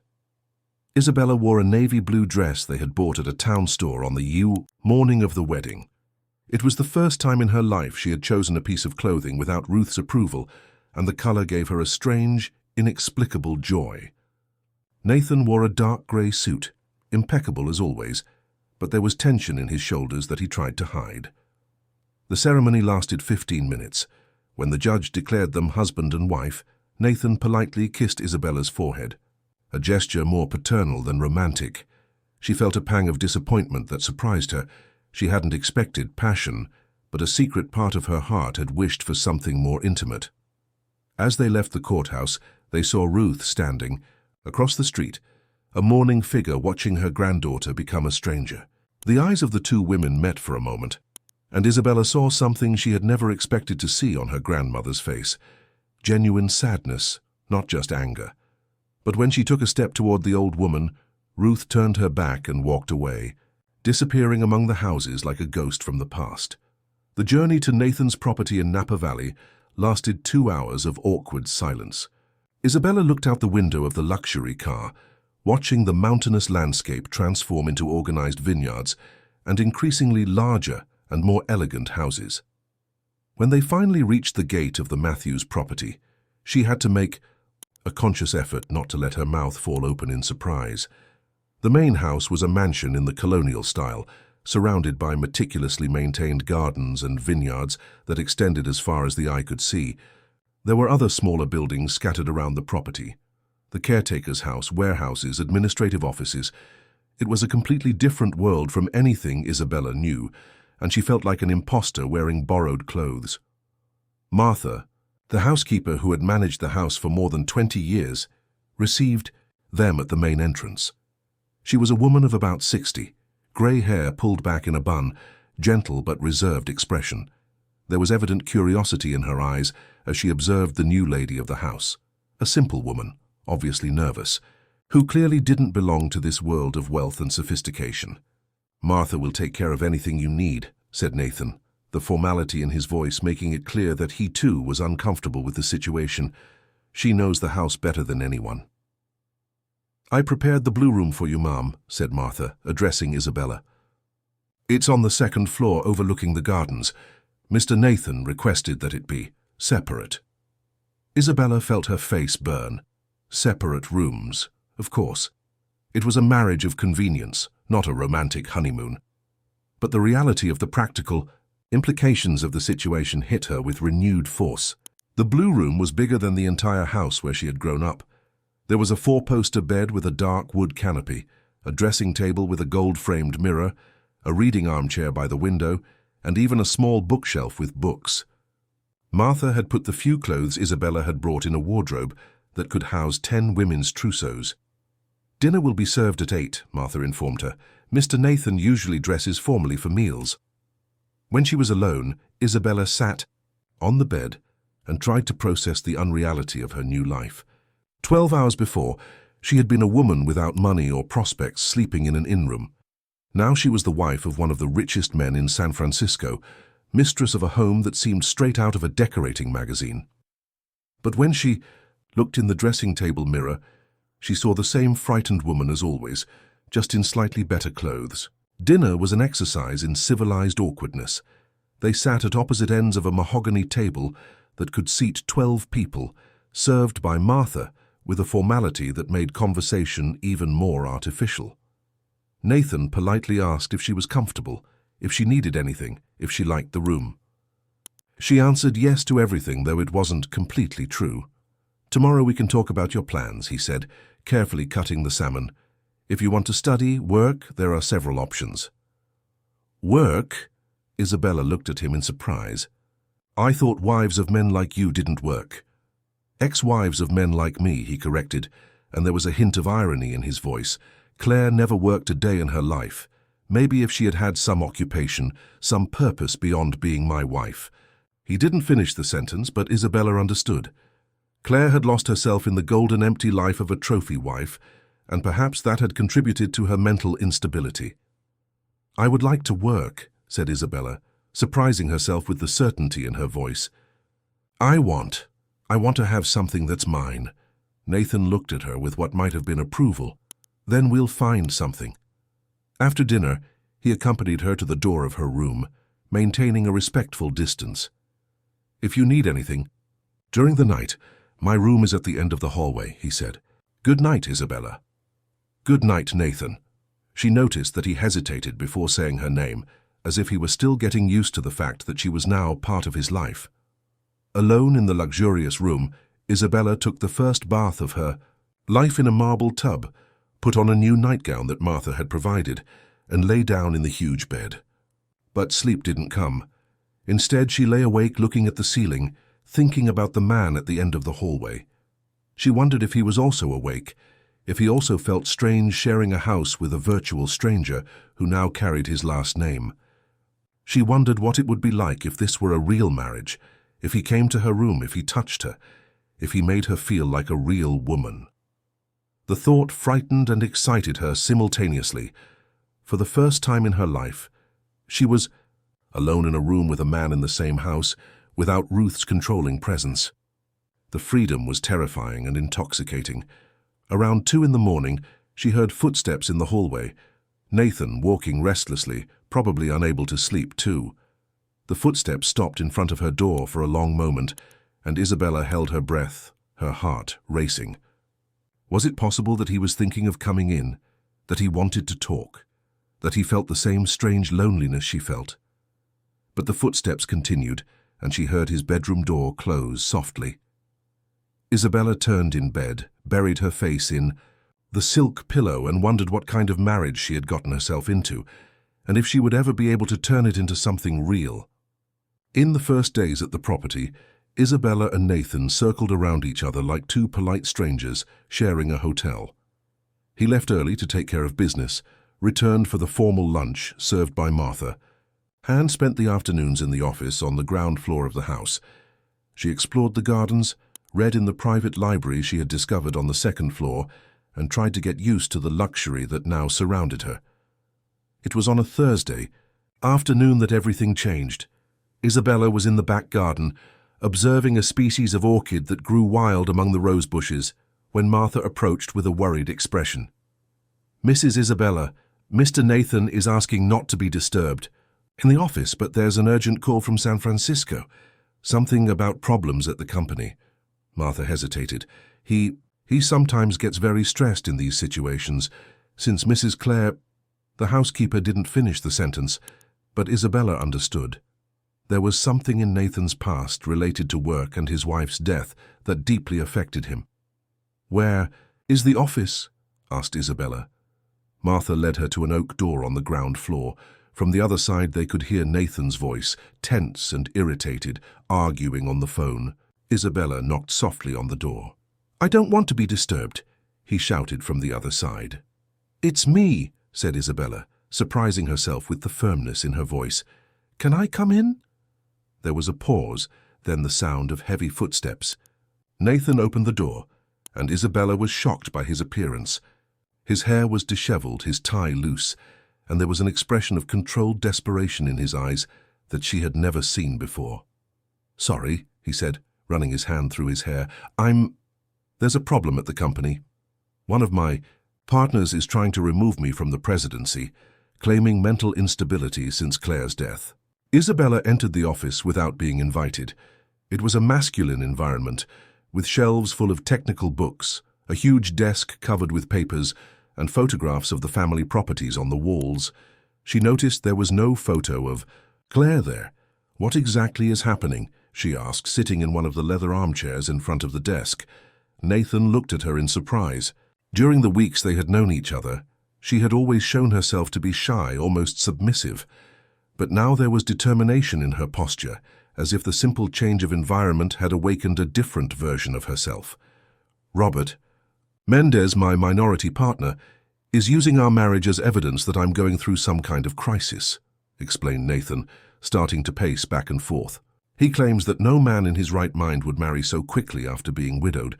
Isabella wore a navy blue dress they had bought at a town store on the morning of the wedding. It was the first time in her life she had chosen a piece of clothing without Ruth's approval, and the color gave her a strange, inexplicable joy. Nathan wore a dark grey suit, impeccable as always, but there was tension in his shoulders that he tried to hide. The ceremony lasted 15 minutes. When the judge declared them husband and wife, Nathan politely kissed Isabella's forehead, a gesture more paternal than romantic. She felt a pang of disappointment that surprised her. She hadn't expected passion, but a secret part of her heart had wished for something more intimate. As they left the courthouse, they saw Ruth standing, across the street, a mourning figure watching her granddaughter become a stranger. The eyes of the two women met for a moment, and Isabella saw something she had never expected to see on her grandmother's face. Genuine sadness, not just anger. But when she took a step toward the old woman, Ruth turned her back and walked away, disappearing among the houses like a ghost from the past. The journey to Nathan's property in Napa Valley lasted 2 hours of awkward silence. Isabella looked out the window of the luxury car, watching the mountainous landscape transform into organized vineyards and increasingly larger and more elegant houses. When they finally reached the gate of the Matthews property, she had to make a conscious effort not to let her mouth fall open in surprise. The main house was a mansion in the colonial style, surrounded by meticulously maintained gardens and vineyards that extended as far as the eye could see. There were other smaller buildings scattered around the property. The caretaker's house, warehouses, administrative offices. It was a completely different world from anything Isabella knew, and she felt like an imposter wearing borrowed clothes. Martha, the housekeeper who had managed the house for more than 20 years, received them at the main entrance. She was a woman of about 60, grey hair pulled back in a bun, gentle but reserved expression. There was evident curiosity in her eyes as she observed the new lady of the house, a simple woman, obviously nervous, who clearly didn't belong to this world of wealth and sophistication. "Martha will take care of anything you need," said Nathan, the formality in his voice making it clear that he too was uncomfortable with the situation. "She knows the house better than anyone." "I prepared the blue room for you, Ma'am," said Martha, addressing Isabella. "It's on the second floor overlooking the gardens. Mr. Nathan requested that it be separate." Isabella felt her face burn. Separate rooms, of course. It was a marriage of convenience, not a romantic honeymoon. But the reality of the practical implications of the situation hit her with renewed force. The blue room was bigger than the entire house where she had grown up. There was a 4-poster bed with a dark wood canopy, a dressing table with a gold-framed mirror, a reading armchair by the window, and even a small bookshelf with books. Martha had put the few clothes Isabella had brought in a wardrobe that could house 10 women's trousseaux. "Dinner will be served at 8, Martha informed her. "Mr. Nathan usually dresses formally for meals." When she was alone, Isabella sat on the bed and tried to process the unreality of her new life. 12 hours before, she had been a woman without money or prospects sleeping in an inn-room. Now she was the wife of one of the richest men in San Francisco, mistress of a home that seemed straight out of a decorating magazine. But when she looked in the dressing table mirror, she saw the same frightened woman as always, just in slightly better clothes. Dinner was an exercise in civilized awkwardness. They sat at opposite ends of a mahogany table that could seat 12 people, served by Martha with a formality that made conversation even more artificial. Nathan politely asked if she was comfortable, if she needed anything, if she liked the room. She answered yes to everything, though it wasn't completely true. "Tomorrow we can talk about your plans," he said, carefully cutting the salmon. "If you want to study, work, there are several options." "Work?" Isabella looked at him in surprise. "I thought wives of men like you didn't work." "Ex-wives of men like me," he corrected, and there was a hint of irony in his voice. "Claire never worked a day in her life. Maybe if she had had some occupation, some purpose beyond being my wife." He didn't finish the sentence, but Isabella understood. Claire had lost herself in the golden empty life of a trophy wife, and perhaps that had contributed to her mental instability. "I would like to work," said Isabella, surprising herself with the certainty in her voice. "I want," I want to have something that's mine. Nathan looked at her with what might have been approval. Then we'll find something. After dinner, he accompanied her to the door of her room, maintaining a respectful distance. If you need anything, during the night, my room is at the end of the hallway, he said. Good night, Isabella. Good night, Nathan. She noticed that he hesitated before saying her name, as if he were still getting used to the fact that she was now part of his life. Alone in the luxurious room, Isabella took the first bath of her life in a marble tub, put on a new nightgown that Martha had provided, and lay down in the huge bed. But sleep didn't come. Instead, she lay awake looking at the ceiling, thinking about the man at the end of the hallway. She wondered if he was also awake, if he also felt strange sharing a house with a virtual stranger who now carried his last name. She wondered what it would be like if this were a real marriage, if he came to her room, if he touched her, if he made her feel like a real woman. The thought frightened and excited her simultaneously. For the first time in her life, she was alone in a room with a man in the same house, without Ruth's controlling presence. The freedom was terrifying and intoxicating. Around 2 in the morning, she heard footsteps in the hallway. Nathan walking restlessly, probably unable to sleep too. The footsteps stopped in front of her door for a long moment, and Isabella held her breath, her heart racing. Was it possible that he was thinking of coming in, that he wanted to talk, that he felt the same strange loneliness she felt? But the footsteps continued, and she heard his bedroom door close softly. Isabella turned in bed, buried her face in the silk pillow, and wondered what kind of marriage she had gotten herself into, and if she would ever be able to turn it into something real. In the first days at the property, Isabella and Nathan circled around each other like 2 polite strangers sharing a hotel. He left early to take care of business, returned for the formal lunch served by Martha. Anne spent the afternoons in the office on the ground floor of the house. She explored the gardens, read in the private library she had discovered on the 2nd floor, and tried to get used to the luxury that now surrounded her. It was on a Thursday afternoon that everything changed. Isabella was in the back garden, observing a species of orchid that grew wild among the rose bushes, when Martha approached with a worried expression. Mrs. Isabella, Mr. Nathan is asking not to be disturbed. In the office, but there's an urgent call from San Francisco. Something about problems at the company. Martha hesitated. He sometimes gets very stressed in these situations. Since Mrs. Clare... The housekeeper didn't finish the sentence, but Isabella understood. There was something in Nathan's past related to work and his wife's death that deeply affected him. Where is the office? Asked Isabella. Martha led her to an oak door on the ground floor. From the other side they could hear Nathan's voice, tense and irritated, arguing on the phone. Isabella knocked softly on the door. I don't want to be disturbed, he shouted from the other side. It's me, said Isabella, surprising herself with the firmness in her voice. Can I come in? There was a pause, then the sound of heavy footsteps. Nathan opened the door, and Isabella was shocked by his appearance. His hair was disheveled, his tie loose, and there was an expression of controlled desperation in his eyes that she had never seen before. Sorry, he said, running his hand through his hair. There's a problem at the company. One of my partners is trying to remove me from the presidency, claiming mental instability since Claire's death. Isabella entered the office without being invited. It was a masculine environment, with shelves full of technical books, a huge desk covered with papers, and photographs of the family properties on the walls. She noticed there was no photo of Claire there. What exactly is happening? She asked, sitting in one of the leather armchairs in front of the desk. Nathan looked at her in surprise. During the weeks they had known each other, she had always shown herself to be shy, almost submissive. But now there was determination in her posture, as if the simple change of environment had awakened a different version of herself. Robert Mendez, my minority partner, is using our marriage as evidence that I'm going through some kind of crisis, explained Nathan, starting to pace back and forth. He claims that no man in his right mind would marry so quickly after being widowed,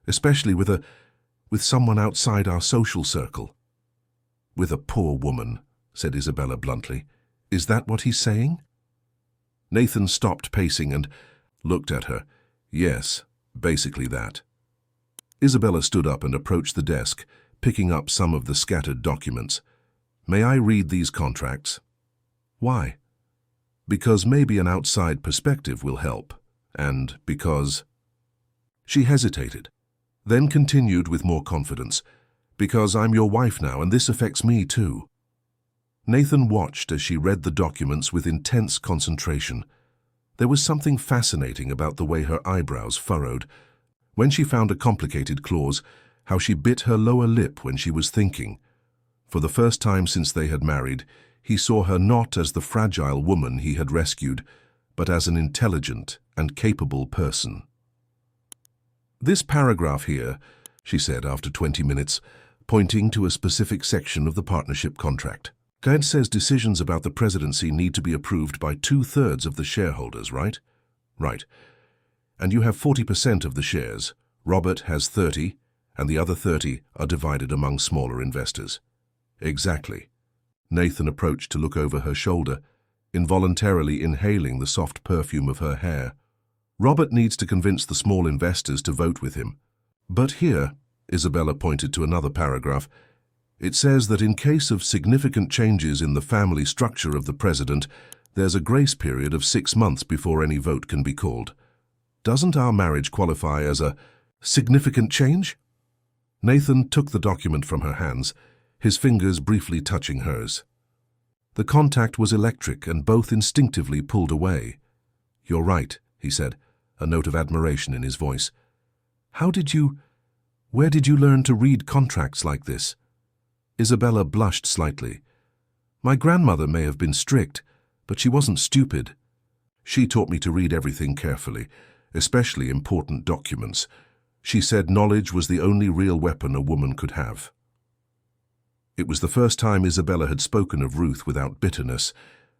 especially with someone outside our social circle. With a poor woman, said Isabella bluntly. Is that what he's saying? Nathan stopped pacing and looked at her. Yes, Basically that. Isabella stood up and approached the desk, picking up some of the scattered documents. May I read these contracts? Why? Because maybe an outside perspective will help, and because... She hesitated, then continued with more confidence. Because I'm your wife now, and this affects me too. Nathan watched as she read the documents with intense concentration. There was something fascinating about the way her eyebrows furrowed. When she found a complicated clause, how she bit her lower lip when she was thinking. For the first time since they had married, he saw her not as the fragile woman he had rescued, but as an intelligent and capable person. This paragraph here, she said after 20 minutes, pointing to a specific section of the partnership contract. It says decisions about the presidency need to be approved by 2/3 of the shareholders, right? Right. And you have 40% of the shares. Robert has 30, and the other 30 are divided among smaller investors. Exactly. Nathan approached to look over her shoulder, involuntarily inhaling the soft perfume of her hair. Robert needs to convince the small investors to vote with him. But here, Isabella pointed to another paragraph, it says that in case of significant changes in the family structure of the president, there's a grace period of 6 months before any vote can be called. Doesn't our marriage qualify as a significant change? Nathan took the document from her hands, his fingers briefly touching hers. The contact was electric and both instinctively pulled away. You're right, he said, a note of admiration in his voice. Where did you learn to read contracts like this? Isabella blushed slightly. My grandmother may have been strict, but she wasn't stupid. She taught me to read everything carefully, especially important documents. She said knowledge was the only real weapon a woman could have. It was the first time Isabella had spoken of Ruth without bitterness,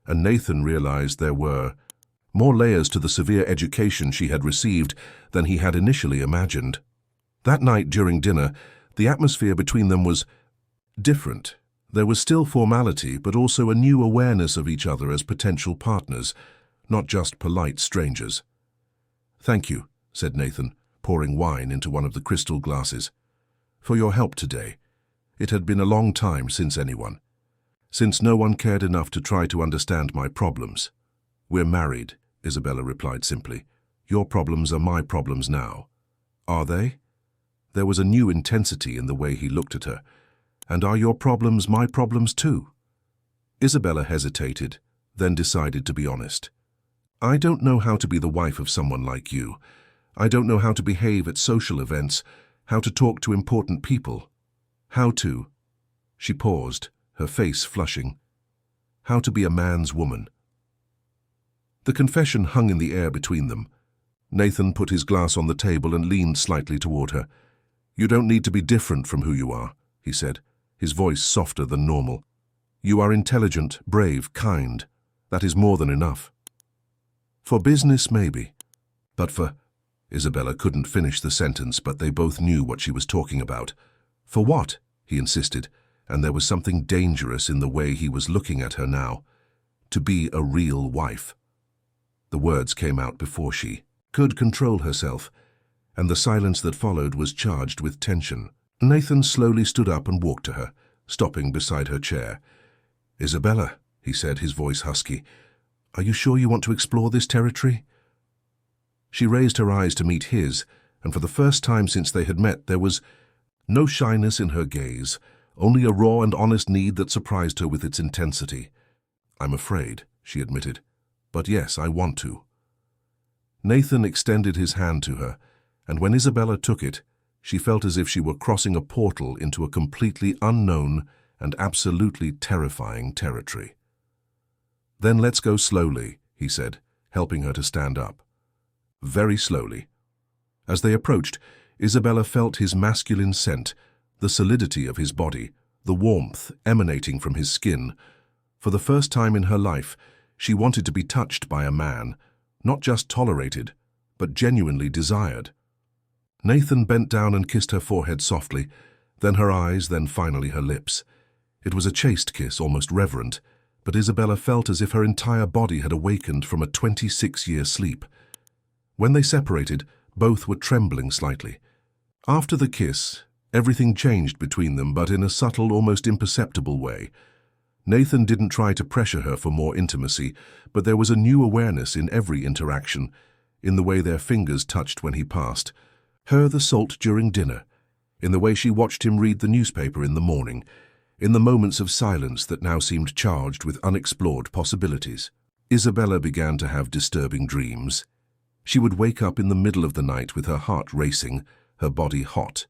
and Nathan realized there were more layers to the severe education she had received than he had initially imagined. That night during dinner, the atmosphere between them was different. There was still formality, but also a new awareness of each other as potential partners, not just polite strangers. Thank you, said Nathan, pouring wine into one of the crystal glasses, for your help today. It had been a long time since no one cared enough to try to understand my problems. We're married, Isabella replied simply. Your problems are my problems now. Are they? There was a new intensity in the way he looked at her. And are your problems my problems too? Isabella hesitated, then decided to be honest. I don't know how to be the wife of someone like you. I don't know how to behave at social events, how to talk to important people. How to... She paused, her face flushing. How to be a man's woman. The confession hung in the air between them. Nathan put his glass on the table and leaned slightly toward her. You don't need to be different from who you are, he said, his voice softer than normal. You are intelligent, brave, kind. That is more than enough. For business, maybe. But for... Isabella couldn't finish the sentence, but they both knew what she was talking about. For what? He insisted, and there was something dangerous in the way he was looking at her now. To be a real wife. The words came out before she could control herself, and the silence that followed was charged with tension. Nathan slowly stood up and walked to her, stopping beside her chair. Isabella, he said, his voice husky, are you sure you want to explore this territory? She raised her eyes to meet his, and for the first time since they had met, there was no shyness in her gaze, only a raw and honest need that surprised her with its intensity. I'm afraid, she admitted, but yes, I want to. Nathan extended his hand to her, and when Isabella took it, she felt as if she were crossing a portal into a completely unknown and absolutely terrifying territory. Then let's go slowly, he said, helping her to stand up. Very slowly. As they approached, Isabella felt his masculine scent, the solidity of his body, the warmth emanating from his skin. For the first time in her life, she wanted to be touched by a man, not just tolerated, but genuinely desired. Nathan bent down and kissed her forehead softly, then her eyes, then finally her lips. It was a chaste kiss, almost reverent, but Isabella felt as if her entire body had awakened from a 26-year sleep. When they separated, Both were trembling slightly. After the kiss, everything changed between them, but in a subtle, almost imperceptible way. Nathan didn't try to pressure her for more intimacy, but there was a new awareness in every interaction, in the way their fingers touched when he passed, her the salt during dinner, in the way she watched him read the newspaper in the morning, in the moments of silence that now seemed charged with unexplored possibilities. Isabella began to have disturbing dreams. She would wake up in the middle of the night with her heart racing, her body hot,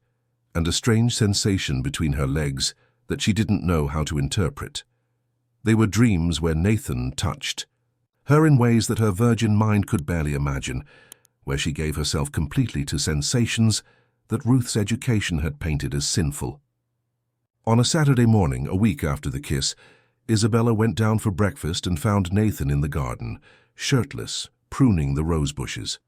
and a strange sensation between her legs that she didn't know how to interpret. They were dreams where Nathan touched her in ways that her virgin mind could barely imagine, where she gave herself completely to sensations that Ruth's education had painted as sinful. On a Saturday morning, a week after the kiss, Isabella went down for breakfast and found Nathan in the garden, shirtless, pruning the rose bushes.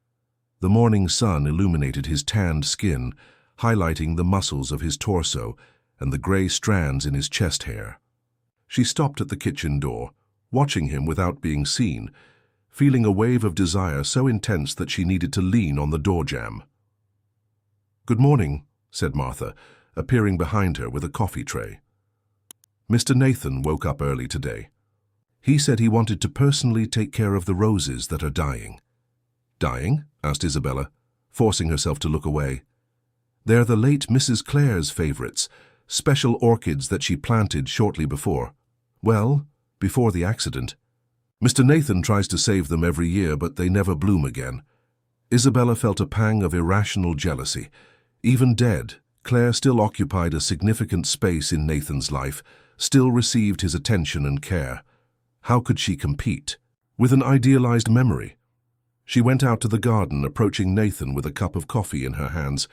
The morning sun illuminated his tanned skin, highlighting the muscles of his torso and the gray strands in his chest hair. She stopped at the kitchen door, watching him without being seen, feeling a wave of desire so intense that she needed to lean on the door jamb. "Good morning," said Martha, appearing behind her with a coffee tray. "Mr. Nathan woke up early today. He said he wanted to personally take care of the roses that are dying." "Dying?" asked Isabella, forcing herself to look away. "They're the late Mrs. Clare's favorites, special orchids that she planted shortly before. Well, before the accident. Mr. Nathan tries to save them every year, but they never bloom again." Isabella felt a pang of irrational jealousy. Even dead, Claire still occupied a significant space in Nathan's life, still received his attention and care. How could she compete with an idealized memory? She went out to the garden, approaching Nathan with a cup of coffee in her hands.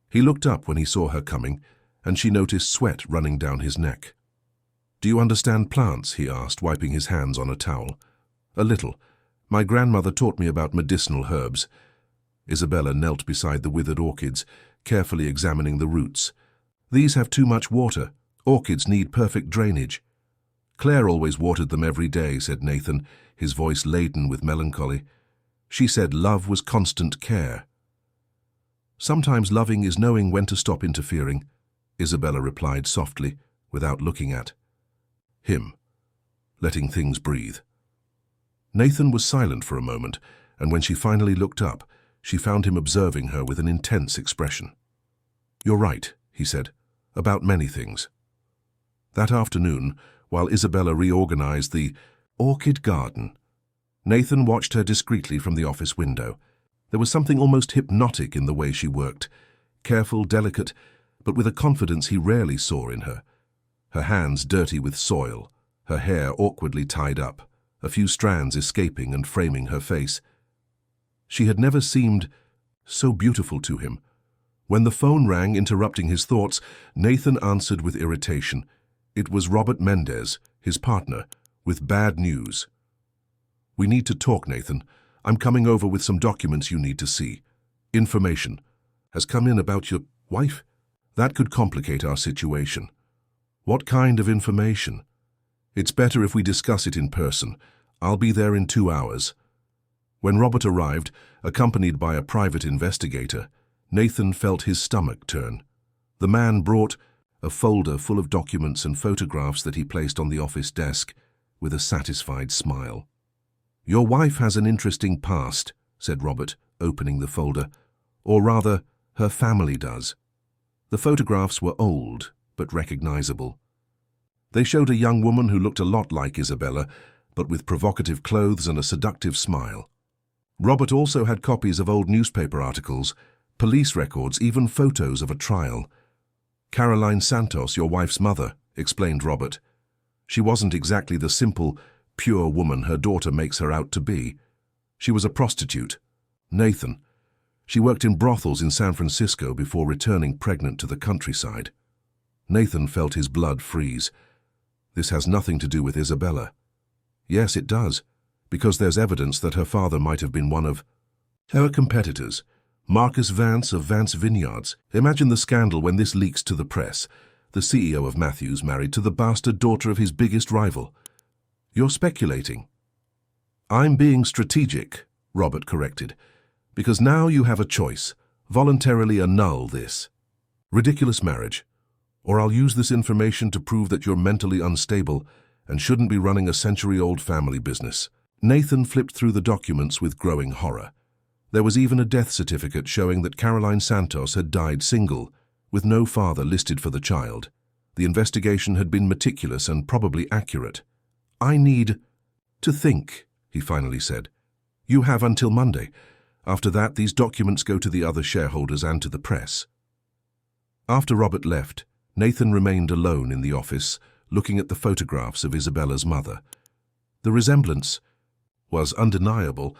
He looked up when he saw her coming, and she noticed sweat running down his neck. "Do you understand plants?" he asked, wiping his hands on a towel. "A little. My grandmother taught me about medicinal herbs." Isabella knelt beside the withered orchids, carefully examining the roots. "These have too much water. Orchids need perfect drainage." "Claire always watered them every day," said Nathan, his voice laden with melancholy. "She said love was constant care." "Sometimes loving is knowing when to stop interfering," Isabella replied softly, without looking at him, letting things breathe. Nathan was silent for a moment, and when she finally looked up, she found him observing her with an intense expression. "You're right," he said, "about many things." That afternoon, while Isabella reorganized the orchid garden, Nathan watched her discreetly from the office window. There was something almost hypnotic in the way she worked, careful, delicate, but with a confidence he rarely saw in her. Her hands dirty with soil, her hair awkwardly tied up, a few strands escaping and framing her face. She had never seemed so beautiful to him. When the phone rang, interrupting his thoughts, Nathan answered with irritation. It was Robert Mendez, his partner, with bad news. "We need to talk, Nathan. I'm coming over with some documents you need to see. Information has come in about your wife. That could complicate our situation." "What kind of information?" "It's better if we discuss it in person. I'll be there in 2 hours." When Robert arrived, accompanied by a private investigator, Nathan felt his stomach turn. The man brought a folder full of documents and photographs that he placed on the office desk with a satisfied smile. "Your wife has an interesting past," said Robert, opening the folder. "Or rather, her family does." The photographs were old, but recognizable. They showed a young woman who looked a lot like Isabella, but with provocative clothes and a seductive smile. Robert also had copies of old newspaper articles, police records, even photos of a trial. "Caroline Santos, your wife's mother," explained Robert. "She wasn't exactly the simple, pure woman her daughter makes her out to be. She was a prostitute. Nathan. She worked in brothels in San Francisco before returning pregnant to the countryside." Nathan felt his blood freeze. "This has nothing to do with Isabella." "Yes, it does, because there's evidence that her father might have been one of her competitors, Marcus Vance of Vance Vineyards. Imagine the scandal when this leaks to the press. The CEO of Matthews married to the bastard daughter of his biggest rival." "You're speculating." "I'm being strategic," Robert corrected. Because now you have a choice. Voluntarily annul this ridiculous marriage, or I'll use this information to prove that you're mentally unstable and shouldn't be running a century-old family business. Nathan flipped through the documents with growing horror. There was even a death certificate showing that Caroline Santos had died single, with no father listed for the child. The investigation had been meticulous and probably accurate. I need to think, he finally said. You have until Monday. After that, these documents go to the other shareholders and to the press. After Robert left, Nathan remained alone in the office, looking at the photographs of Isabella's mother. The resemblance was undeniable,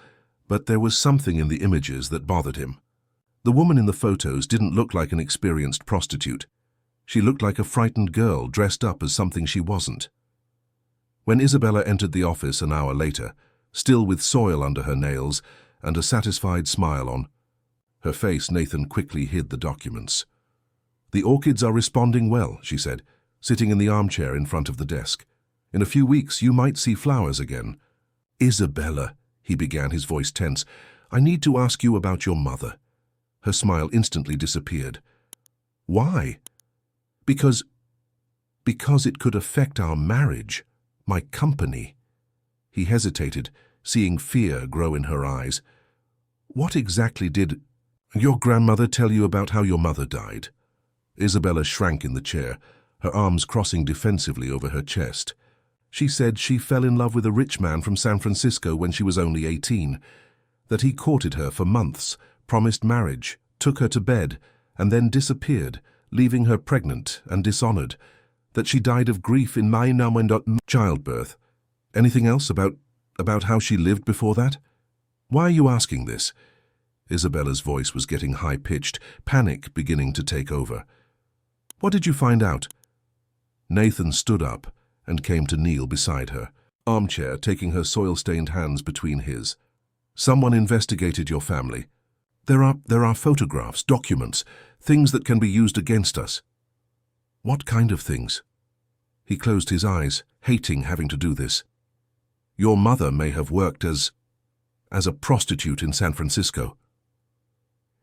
but there was something in the images that bothered him. The woman in the photos didn't look like an experienced prostitute. She looked like a frightened girl dressed up as something she wasn't. When Isabella entered the office an hour later, still with soil under her nails and a satisfied smile on her face, Nathan quickly hid the documents. The orchids are responding well, she said, sitting in the armchair in front of the desk. In a few weeks, you might see flowers again. Isabella, he began, his voice tense, I need to ask you about your mother. Her smile instantly disappeared. Why? Because it could affect our marriage, my company. He hesitated, seeing fear grow in her eyes. What exactly did your grandmother tell you about how your mother died? Isabella shrank in the chair, her arms crossing defensively over her chest. She said she fell in love with a rich man from San Francisco when she was only 18, that he courted her for months, promised marriage, took her to bed, and then disappeared, leaving her pregnant and dishonored, that she died of grief in childbirth. Anything else about how she lived before that? Why are you asking this? Isabella's voice was getting high-pitched, panic beginning to take over. What did you find out? Nathan stood up and came to kneel beside her, armchair taking her soil-stained hands between his. Someone investigated your family. There are photographs, documents, things that can be used against us. What kind of things? He closed his eyes, hating having to do this. Your mother may have worked as a prostitute in San Francisco.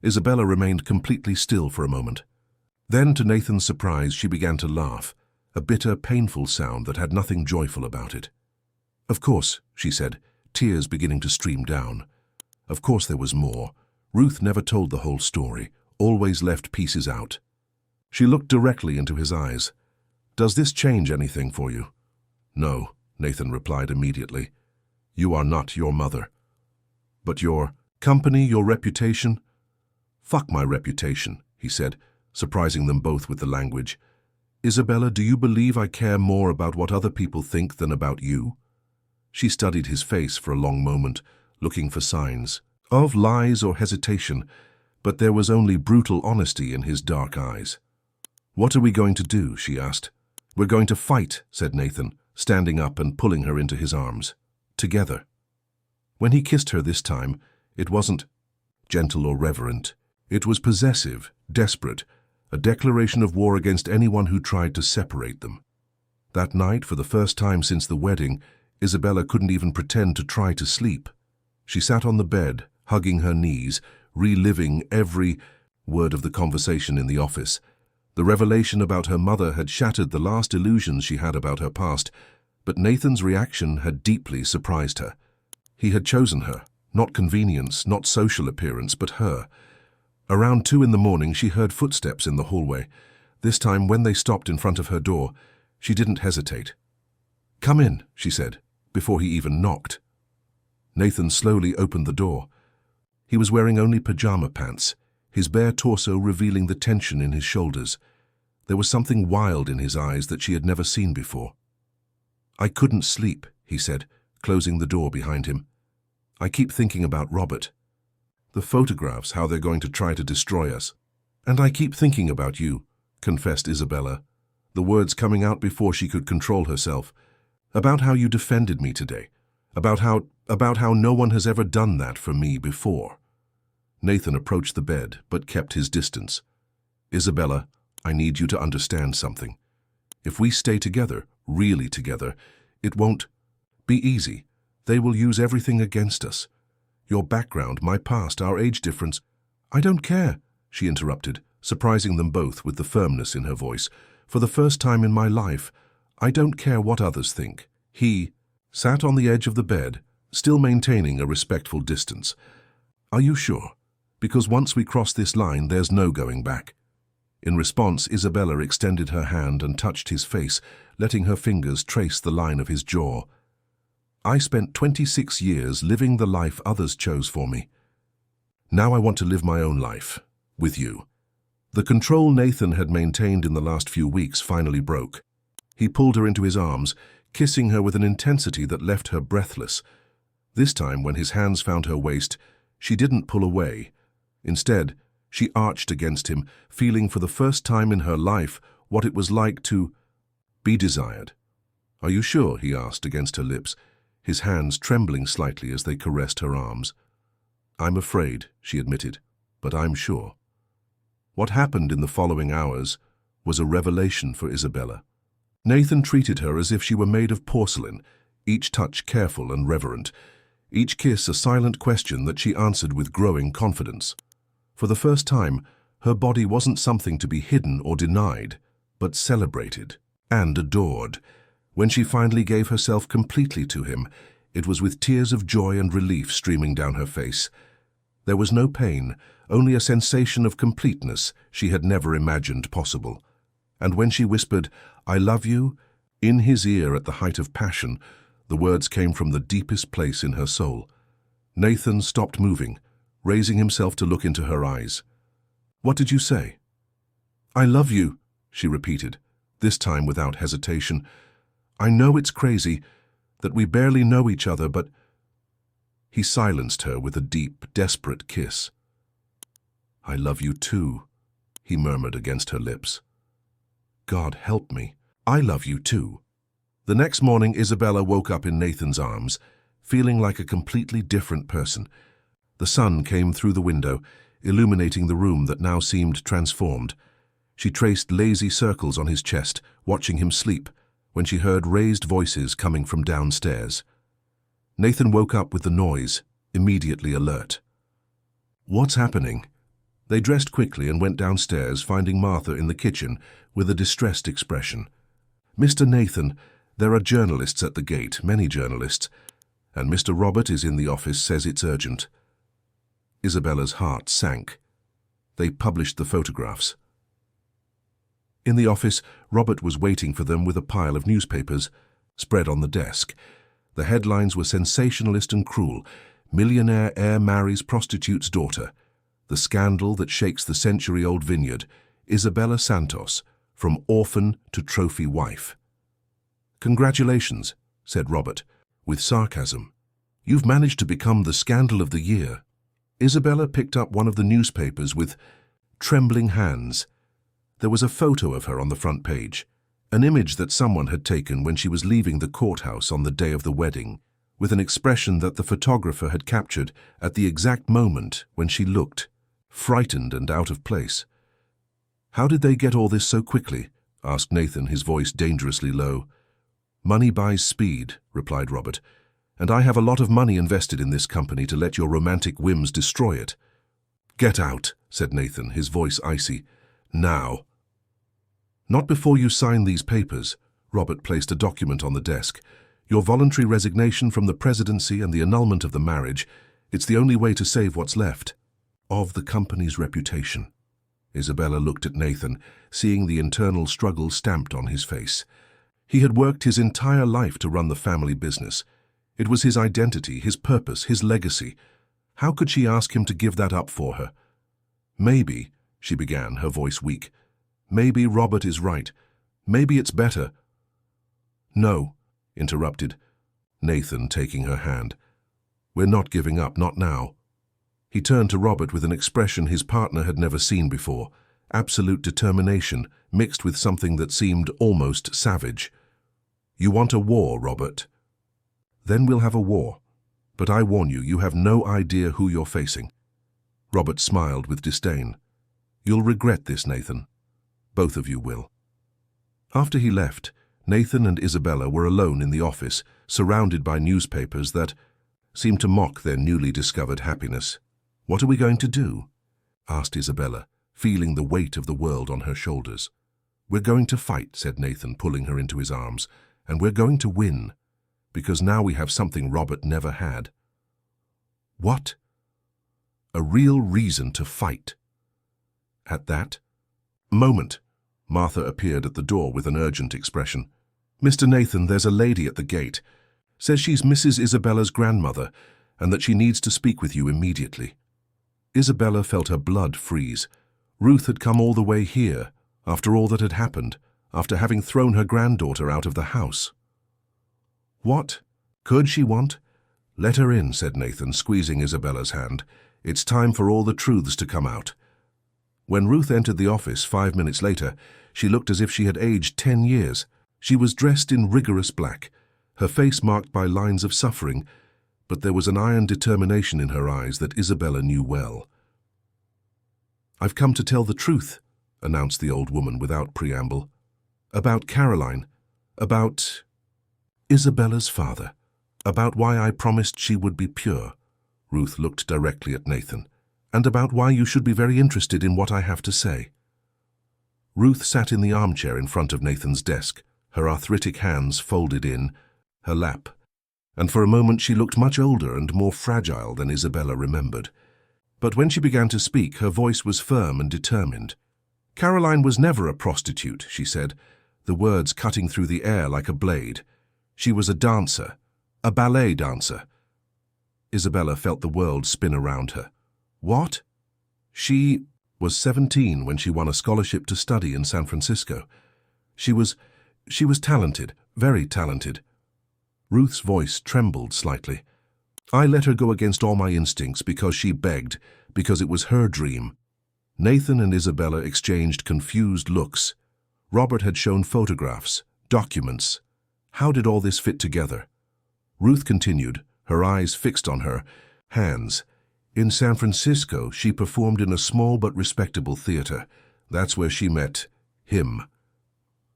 Isabella remained completely still for a moment. Then, to Nathan's surprise, she began to laugh, a bitter, painful sound that had nothing joyful about it. Of course, she said, tears beginning to stream down. Of course there was more. Ruth never told the whole story, always left pieces out. She looked directly into his eyes. Does this change anything for you? No, Nathan replied immediately. You are not your mother. But your company, your reputation? Fuck my reputation, he said, surprising them both with the language. Isabella, do you believe I care more about what other people think than about you? She studied his face for a long moment, looking for signs of lies or hesitation, but there was only brutal honesty in his dark eyes. What are we going to do? She asked. We're going to fight, said Nathan, standing up and pulling her into his arms. Together. When he kissed her this time, it wasn't gentle or reverent. It was possessive, desperate, a declaration of war against anyone who tried to separate them. That night, for the first time since the wedding, Isabella couldn't even pretend to try to sleep. She sat on the bed, hugging her knees, reliving every word of the conversation in the office. The revelation about her mother had shattered the last illusions she had about her past, but Nathan's reaction had deeply surprised her. He had chosen her, not convenience, not social appearance, but her. Around 2 a.m, she heard footsteps in the hallway. This time, when they stopped in front of her door, she didn't hesitate. Come in, she said, before he even knocked. Nathan slowly opened the door. He was wearing only pajama pants, his bare torso revealing the tension in his shoulders. There was something wild in his eyes that she had never seen before. I couldn't sleep, he said, closing the door behind him. I keep thinking about Robert. The photographs, how they're going to try to destroy us. And I keep thinking about you, confessed Isabella, the words coming out before she could control herself. About how you defended me today. About how no one has ever done that for me before. Nathan approached the bed, but kept his distance. Isabella, I need you to understand something. If we stay together, really together, it won't be easy. They will use everything against us. Your background, my past, our age difference. I don't care, she interrupted, surprising them both with the firmness in her voice. For the first time in my life, I don't care what others think. He sat on the edge of the bed, still maintaining a respectful distance. Are you sure? Because once we cross this line, there's no going back. In response, Isabella extended her hand and touched his face, letting her fingers trace the line of his jaw. I spent 26 years living the life others chose for me. Now I want to live my own life, with you. The control Nathan had maintained in the last few weeks finally broke. He pulled her into his arms, kissing her with an intensity that left her breathless. This time, when his hands found her waist, she didn't pull away. Instead, she arched against him, feeling for the first time in her life what it was like to be desired. Are you sure? He asked against her lips, his hands trembling slightly as they caressed her arms. I'm afraid, she admitted, but I'm sure. What happened in the following hours was a revelation for Isabella. Nathan treated her as if she were made of porcelain, each touch careful and reverent, each kiss a silent question that she answered with growing confidence. For the first time, her body wasn't something to be hidden or denied, but celebrated and adored. When she finally gave herself completely to him, it was with tears of joy and relief streaming down her face. There was no pain, only a sensation of completeness she had never imagined possible. And when she whispered, "I love you," in his ear at the height of passion, the words came from the deepest place in her soul. Nathan stopped moving, raising himself to look into her eyes. "What did you say?" "I love you," she repeated, this time without hesitation. "I know it's crazy, that we barely know each other, but—" He silenced her with a deep, desperate kiss. "I love you too," he murmured against her lips. "God help me. I love you too." The next morning, Isabella woke up in Nathan's arms, feeling like a completely different person. The sun came through the window, illuminating the room that now seemed transformed. She traced lazy circles on his chest, watching him sleep, when she heard raised voices coming from downstairs. Nathan woke up with the noise, immediately alert. "What's happening?" They dressed quickly and went downstairs, finding Martha in the kitchen with a distressed expression. "Mr. Nathan, there are journalists at the gate, many journalists, and Mr. Robert is in the office, says it's urgent." Isabella's heart sank. They published the photographs. In the office, Robert was waiting for them with a pile of newspapers spread on the desk. The headlines were sensationalist and cruel. "Millionaire heir marries prostitute's daughter. The scandal that shakes the century-old vineyard. Isabella Santos, from orphan to trophy wife." "Congratulations," said Robert, with sarcasm. "You've managed to become the scandal of the year." Isabella picked up one of the newspapers with trembling hands. There was a photo of her on the front page, an image that someone had taken when she was leaving the courthouse on the day of the wedding, with an expression that the photographer had captured at the exact moment when she looked frightened and out of place. "How did they get all this so quickly?" asked Nathan, his voice dangerously low. "Money buys speed," replied Robert, "and I have a lot of money invested in this company to let your romantic whims destroy it." "Get out," said Nathan, his voice icy. "Now." "Not before you sign these papers." Robert placed a document on the desk. "Your voluntary resignation from the presidency and the annulment of the marriage. It's the only way to save what's left of the company's reputation." Isabella looked at Nathan, seeing the internal struggle stamped on his face. He had worked his entire life to run the family business. It was his identity, his purpose, his legacy. How could she ask him to give that up for her? "Maybe," she began, her voice weak. "Maybe Robert is right. Maybe it's better—" "No," interrupted Nathan, taking her hand. "We're not giving up, not now." He turned to Robert with an expression his partner had never seen before, absolute determination mixed with something that seemed almost savage. "You want a war, Robert? Then we'll have a war. But I warn you, you have no idea who you're facing." Robert smiled with disdain. "You'll regret this, Nathan. Both of you will." After he left, Nathan and Isabella were alone in the office, surrounded by newspapers that seemed to mock their newly discovered happiness. "What are we going to do?" asked Isabella, feeling the weight of the world on her shoulders. "We're going to fight," said Nathan, pulling her into his arms, "and we're going to win, because now we have something Robert never had." "What?" "A real reason to fight." At that moment, Martha appeared at the door with an urgent expression. "Mr. Nathan, there's a lady at the gate. Says she's Mrs. Isabella's grandmother and that she needs to speak with you immediately." Isabella felt her blood freeze. Ruth had come all the way here, after all that had happened, after having thrown her granddaughter out of the house. "What could she want?" "Let her in," said Nathan, squeezing Isabella's hand. "It's time for all the truths to come out." When Ruth entered the office 5 minutes later, she looked as if she had aged 10 years. She was dressed in rigorous black, her face marked by lines of suffering, but there was an iron determination in her eyes that Isabella knew well. "I've come to tell the truth," announced the old woman without preamble. "About Caroline, about Isabella's father, about why I promised she would be pure." Ruth looked directly at Nathan. "And about why you should be very interested in what I have to say." Ruth sat in the armchair in front of Nathan's desk, her arthritic hands folded in her lap, and for a moment she looked much older and more fragile than Isabella remembered. But when she began to speak, her voice was firm and determined. "Caroline was never a prostitute," she said, the words cutting through the air like a blade. "She was a dancer, a ballet dancer." Isabella felt the world spin around her. "What?" "She was 17 when she won a scholarship to study in San Francisco. She was talented, very talented." Ruth's voice trembled slightly. "I let her go against all my instincts because she begged, because it was her dream." Nathan and Isabella exchanged confused looks. Robert had shown photographs, documents. How did all this fit together? Ruth continued, her eyes fixed on her hands. "In San Francisco, she performed in a small but respectable theater. That's where she met him."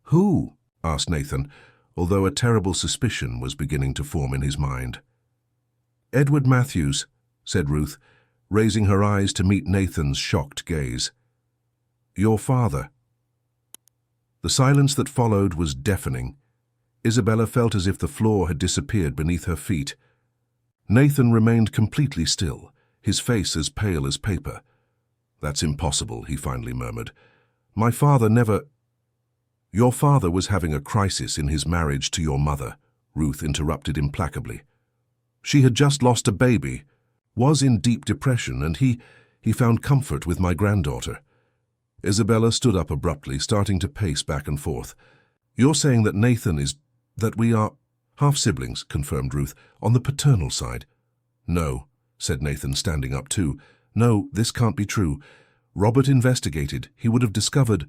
"Who?" asked Nathan, although a terrible suspicion was beginning to form in his mind. "Edward Matthews," said Ruth, raising her eyes to meet Nathan's shocked gaze. "Your father." The silence that followed was deafening. Isabella felt as if the floor had disappeared beneath her feet. Nathan remained completely still, his face as pale as paper. "That's impossible," he finally murmured. "My father never—" "Your father was having a crisis in his marriage to your mother," Ruth interrupted implacably. "She had just lost a baby, was in deep depression, and he found comfort with my granddaughter." Isabella stood up abruptly, starting to pace back and forth. "You're saying that that we are half-siblings," confirmed Ruth, "on the paternal side." "No," said Nathan, standing up too. "No, this can't be true. Robert investigated. He would have discovered—"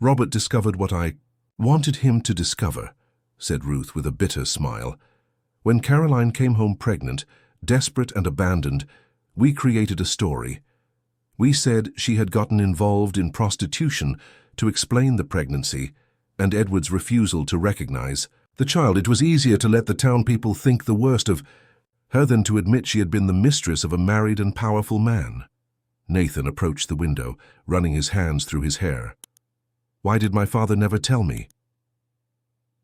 "Robert discovered what I wanted him to discover," said Ruth with a bitter smile. "When Caroline came home pregnant, desperate and abandoned, we created a story. We said she had gotten involved in prostitution to explain the pregnancy and Edward's refusal to recognize the child. It was easier to let the town people think the worst of her than to admit she had been the mistress of a married and powerful man." Nathan approached the window, running his hands through his hair. "Why did my father never tell me?"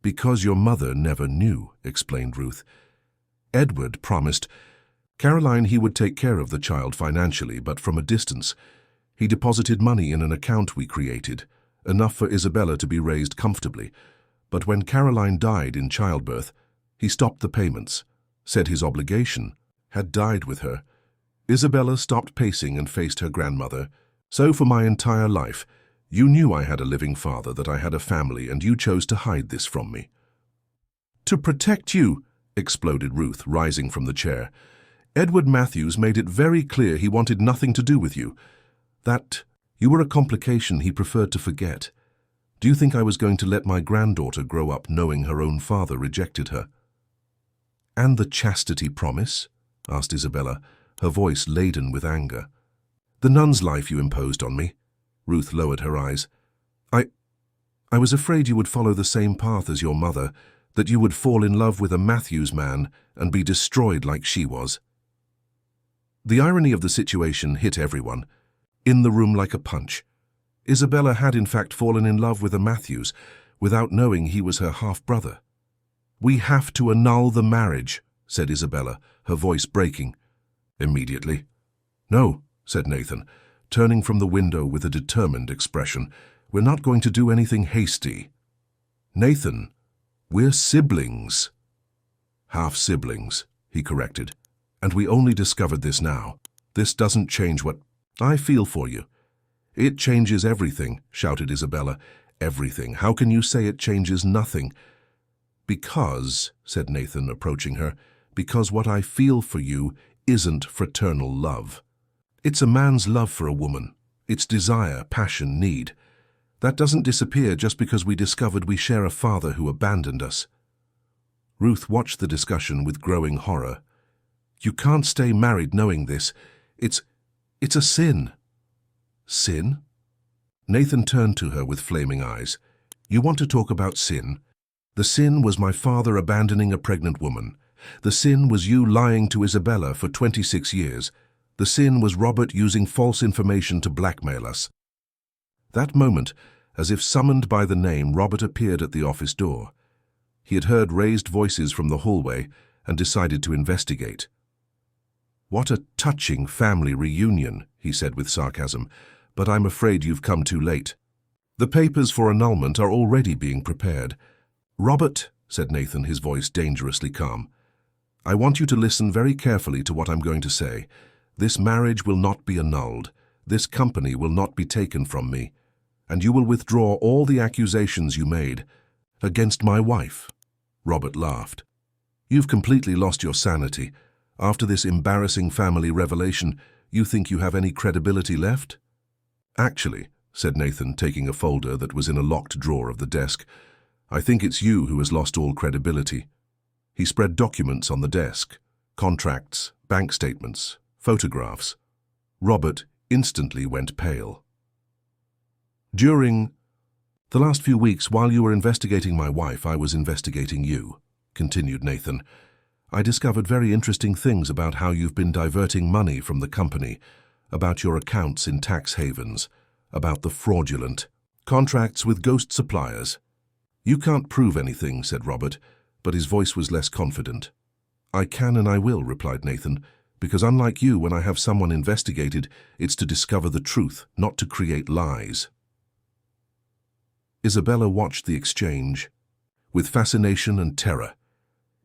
"Because your mother never knew," explained Ruth. "Edward promised Caroline he would take care of the child financially, but from a distance. He deposited money in an account we created, enough for Isabella to be raised comfortably. But when Caroline died in childbirth, he stopped the payments, said his obligation had died with her. Isabella stopped pacing and faced her grandmother. So for my entire life, you knew I had a living father, that I had a family, and you chose to hide this from me." "To protect you," exploded Ruth, rising from the chair. "Edward Matthews made it very clear he wanted nothing to do with you, that you were a complication he preferred to forget. Do you think I was going to let my granddaughter grow up knowing her own father rejected her?" "And the chastity promise?" asked Isabella, her voice laden with anger. "The nun's life you imposed on me." Ruth lowered her eyes. I was afraid you would follow the same path as your mother, That you would fall in love with a Matthews man and be destroyed like she was. The irony of the situation hit everyone, in the room like a punch. Isabella had in fact fallen in love with a Matthews, without knowing he was her half-brother. "We have to annul the marriage," said Isabella, her voice breaking. "Immediately." "No," said Nathan, turning from the window with a determined expression. "We're not going to do anything hasty." "Nathan, we're siblings." "Half-siblings," he corrected. "And we only discovered this now. This doesn't change what I feel for you." "It changes everything," shouted Isabella. "Everything. How can you say it changes nothing?" "Because," said Nathan, approaching her, "because what I feel for you isn't fraternal love. It's a man's love for a woman. It's desire, passion, need. That doesn't disappear just because we discovered we share a father who abandoned us." Ruth watched the discussion with growing horror. "You can't stay married knowing this. It's a sin." "Sin?" Nathan turned to her with flaming eyes. "You want to talk about sin? The sin was my father abandoning a pregnant woman. The sin was you lying to Isabella for 26 years. The sin was Robert using false information to blackmail us." That moment, as if summoned by the name, Robert appeared at the office door. He had heard raised voices from the hallway and decided to investigate. "What a touching family reunion," he said with sarcasm, "but I'm afraid you've come too late. The papers for annulment are already being prepared." "Robert," said Nathan, his voice dangerously calm, "I want you to listen very carefully to what I'm going to say. This marriage will not be annulled. This company will not be taken from me. And you will withdraw all the accusations you made against my wife." Robert laughed. "You've completely lost your sanity. After this embarrassing family revelation, you think you have any credibility left?" "Actually," said Nathan, taking a folder that was in a locked drawer of the desk, "I think it's you who has lost all credibility." He spread documents on the desk, contracts, bank statements, photographs. Robert instantly went pale. "During the last few weeks, while you were investigating my wife, I was investigating you," continued Nathan. "I discovered very interesting things about how you've been diverting money from the company, about your accounts in tax havens, about the fraudulent contracts with ghost suppliers." "You can't prove anything," said Robert, but his voice was less confident. "I can and I will," replied Nathan, "because unlike you, when I have someone investigated, it's to discover the truth, not to create lies." Isabella watched the exchange with fascination and terror.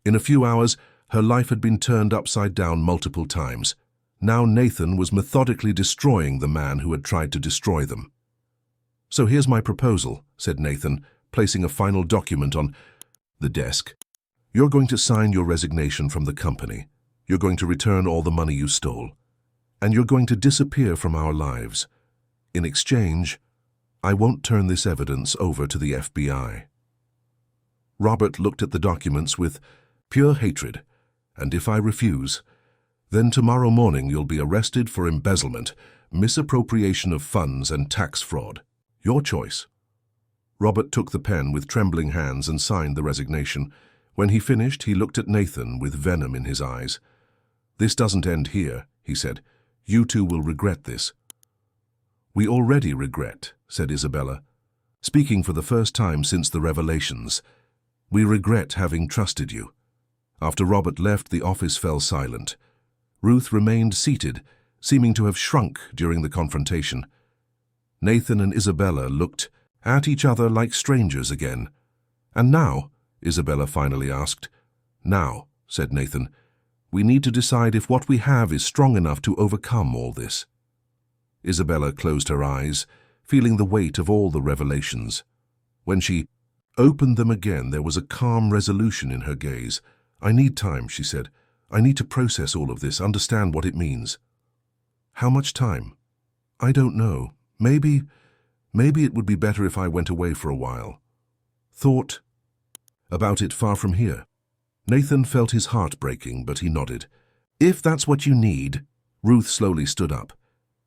In a few hours, her life had been turned upside down multiple times. Now Nathan was methodically destroying the man who had tried to destroy them. "So here's my proposal," said Nathan, placing a final document on the desk. "You're going to sign your resignation from the company. You're going to return all the money you stole. And you're going to disappear from our lives. In exchange, I won't turn this evidence over to the FBI." Robert looked at the documents with pure hatred. "And if I refuse, then tomorrow morning you'll be arrested for embezzlement, misappropriation of funds, and tax fraud. Your choice." Robert took the pen with trembling hands and signed the resignation. When he finished, he looked at Nathan with venom in his eyes. "This doesn't end here," he said. "You two will regret this." "We already regret," said Isabella, speaking for the first time since the revelations. "We regret having trusted you." After Robert left, the office fell silent. Ruth remained seated, seeming to have shrunk during the confrontation. Nathan and Isabella looked at each other like strangers again. "And now?" Isabella finally asked. "Now," said Nathan, "we need to decide if what we have is strong enough to overcome all this." Isabella closed her eyes, feeling the weight of all the revelations. When she opened them again, there was a calm resolution in her gaze. "I need time," she said. "I need to process all of this, understand what it means." "How much time?" "I don't know. Maybe it would be better if I went away for a while. Thought about it far from here." Nathan felt his heart breaking, but he nodded. "If that's what you need." Ruth slowly stood up.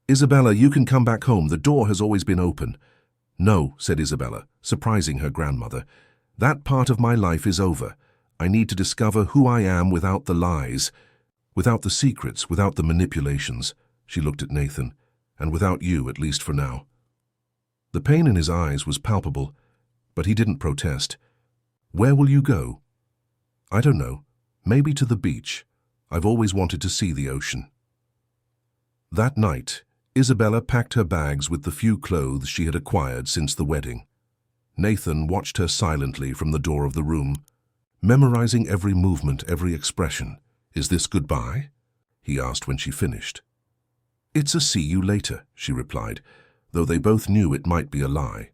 "Isabella, you can come back home. The door has always been open." "No," said Isabella, surprising her grandmother. "That part of my life is over. I need to discover who I am without the lies, without the secrets, without the manipulations. She looked at Nathan, and without you, at least for now. The pain in his eyes was palpable, but he didn't protest. Where will you go? I don't know. Maybe to the beach. I've always wanted to see the ocean. That night, Isabella packed her bags with the few clothes she had acquired since the wedding. Nathan watched her silently from the door of the room, memorizing every movement, every expression. Is this goodbye? He asked when she finished. It's a see you later, she replied, though they both knew it might be a lie.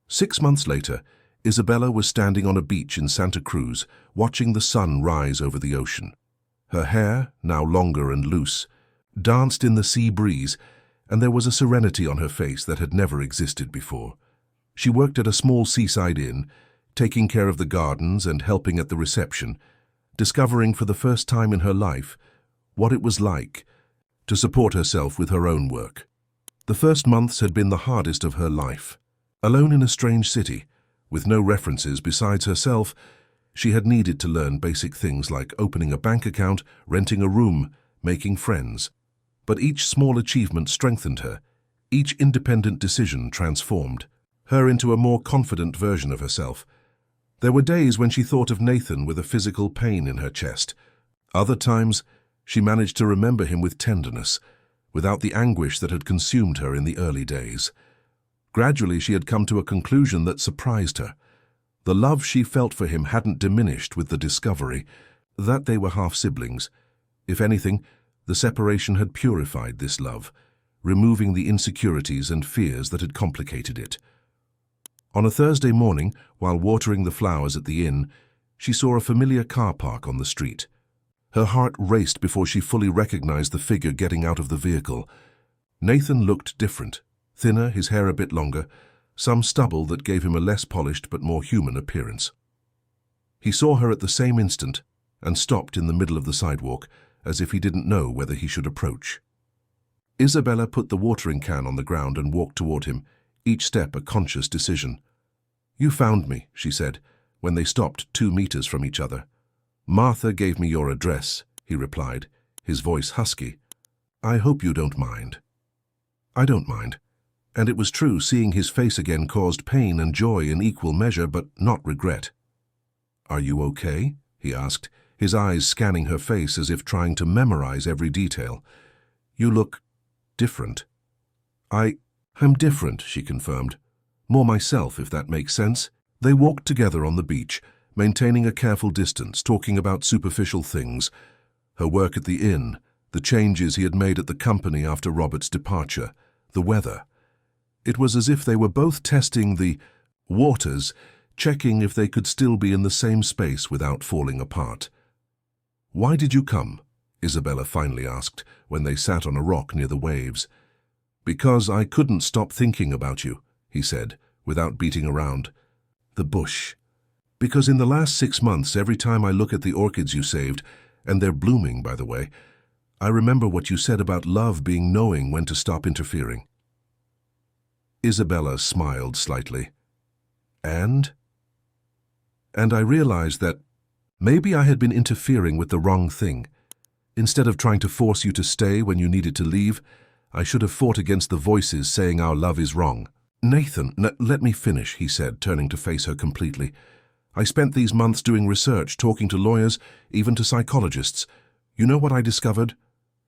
6 months later, Isabella was standing on a beach in Santa Cruz, watching the sun rise over the ocean. Her hair, now longer and loose, danced in the sea breeze, and there was a serenity on her face that had never existed before. She worked at a small seaside inn, taking care of the gardens and helping at the reception, discovering for the first time in her life what it was like to support herself with her own work. The first months had been the hardest of her life. Alone in a strange city, with no references besides herself, she had needed to learn basic things like opening a bank account, renting a room, making friends. But each small achievement strengthened her. Each independent decision transformed her into a more confident version of herself. There were days when she thought of Nathan with a physical pain in her chest. Other times, she managed to remember him with tenderness, without the anguish that had consumed her in the early days. Gradually, she had come to a conclusion that surprised her. The love she felt for him hadn't diminished with the discovery that they were half-siblings. If anything, the separation had purified this love, removing the insecurities and fears that had complicated it. On a Thursday morning, while watering the flowers at the inn, she saw a familiar car park on the street. Her heart raced before she fully recognized the figure getting out of the vehicle. Nathan looked different, thinner, his hair a bit longer, some stubble that gave him a less polished but more human appearance. He saw her at the same instant and stopped in the middle of the sidewalk, as if he didn't know whether he should approach. Isabella put the watering can on the ground and walked toward him, each step a conscious decision. You found me, she said, when they stopped 2 meters from each other. Martha gave me your address, he replied, his voice husky. I hope you don't mind. I don't mind. And it was true, seeing his face again caused pain and joy in equal measure, but not regret. Are you okay? He asked, his eyes scanning her face as if trying to memorize every detail. You look different. I'm different, she confirmed. More myself, if that makes sense. They walked together on the beach, maintaining a careful distance, talking about superficial things. Her work at the inn, the changes he had made at the company after Robert's departure, the weather. It was as if they were both testing the waters, checking if they could still be in the same space without falling apart. Why did you come? Isabella finally asked, when they sat on a rock near the waves. Because I couldn't stop thinking about you, he said, without beating around. The bush. Because in the last 6 months, every time I look at the orchids you saved, and they're blooming, by the way, I remember what you said about love being knowing when to stop interfering. Isabella smiled slightly. And I realized that maybe I had been interfering with the wrong thing. Instead of trying to force you to stay when you needed to leave, I should have fought against the voices saying our love is wrong. Nathan, let me finish, he said, turning to face her completely. I spent these months doing research, talking to lawyers, even to psychologists. You know what I discovered?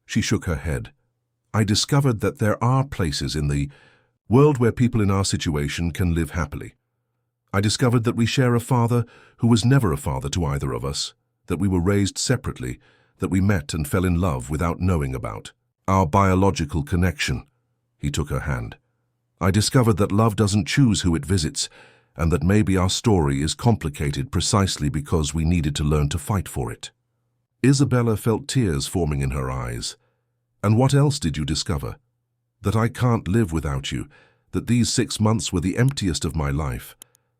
She shook her head. I discovered that there are places in the world where people in our situation can live happily. I discovered that we share a father who was never a father to either of us, that we were raised separately, that we met and fell in love without knowing about. Our biological connection. He took her hand. I discovered that love doesn't choose who it visits, and that maybe our story is complicated precisely because we needed to learn to fight for it. Isabella felt tears forming in her eyes. And what else did you discover? That I can't live without you, that these 6 months were the emptiest of my life,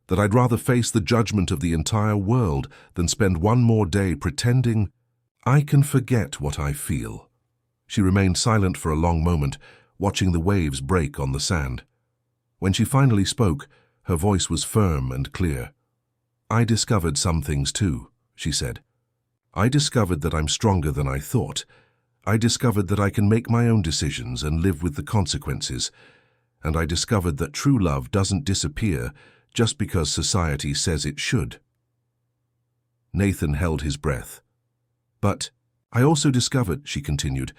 that I'd rather face the judgment of the entire world than spend one more day pretending I can forget what I feel. She remained silent for a long moment, watching the waves break on the sand. When she finally spoke, her voice was firm and clear. I discovered some things too. she said. "I discovered that I'm stronger than I thought. I discovered that I can make my own decisions and live with the consequences. And I discovered that true love doesn't disappear just because society says it should." Nathan held his breath. "But I also discovered," she continued,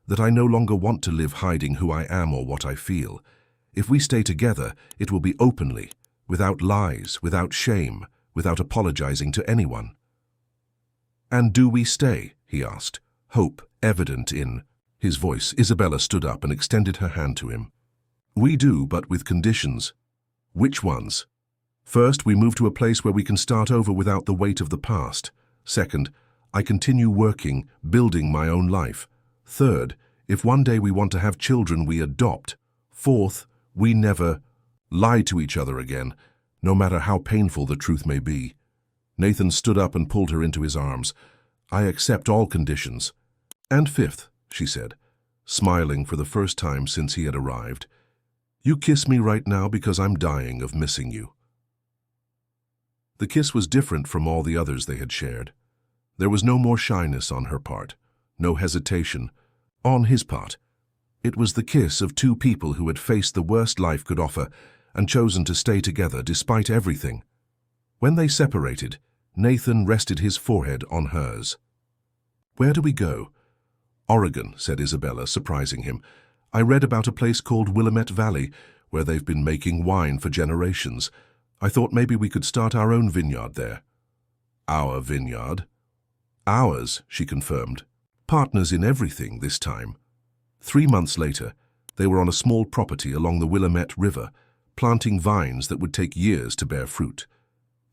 "that I no longer want to live hiding who I am or what I feel. If we stay together, it will be openly, without lies, without shame, without apologizing to anyone." "And do we stay?" he asked, hope evident in his voice. Isabella stood up and extended her hand to him. "We do, but with conditions." "Which ones?" "First, we move to a place where we can start over without the weight of the past. Second, I continue working, building my own life. Third, if one day we want to have children, we adopt. Fourth, we never lie to each other again, no matter how painful the truth may be." Nathan stood up and pulled her into his arms. "I accept all conditions." "And fifth," she said, smiling for the first time since he had arrived, "you kiss me right now because I'm dying of missing you." The kiss was different from all the others they had shared. There was no more shyness on her part, no hesitation on his part. It was the kiss of two people who had faced the worst life could offer and chosen to stay together despite everything. When they separated, Nathan rested his forehead on hers. "Where do we go?" "Oregon," said Isabella, surprising him. "I read about a place called Willamette Valley, where they've been making wine for generations. I thought maybe we could start our own vineyard there." "Our vineyard?" "Ours," she confirmed. "Partners in everything this time." 3 months later, they were on a small property along the Willamette River, planting vines that would take years to bear fruit.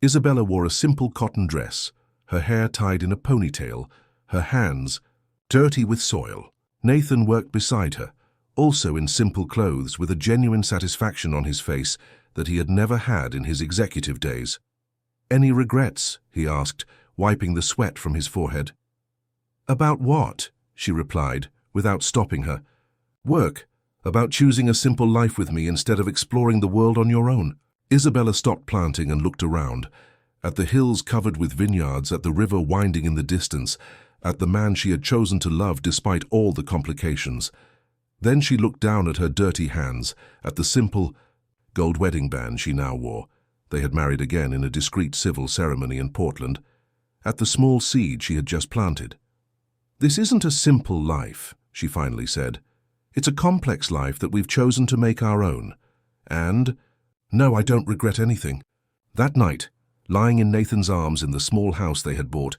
Isabella wore a simple cotton dress, her hair tied in a ponytail, her hands dirty with soil. Nathan worked beside her, also in simple clothes, with a genuine satisfaction on his face that he had never had in his executive days. "Any regrets?" he asked, wiping the sweat from his forehead. "About what?" she replied, without stopping her. "Work. About choosing a simple life with me instead of exploring the world on your own." Isabella stopped planting and looked around, at the hills covered with vineyards, at the river winding in the distance, at the man she had chosen to love despite all the complications. Then she looked down at her dirty hands, at the simple gold wedding band she now wore. They had married again in a discreet civil ceremony in Portland. At the small seed she had just planted. "This isn't a simple life," she finally said. "It's a complex life that we've chosen to make our own. And no, I don't regret anything." That night, lying in Nathan's arms in the small house they had bought,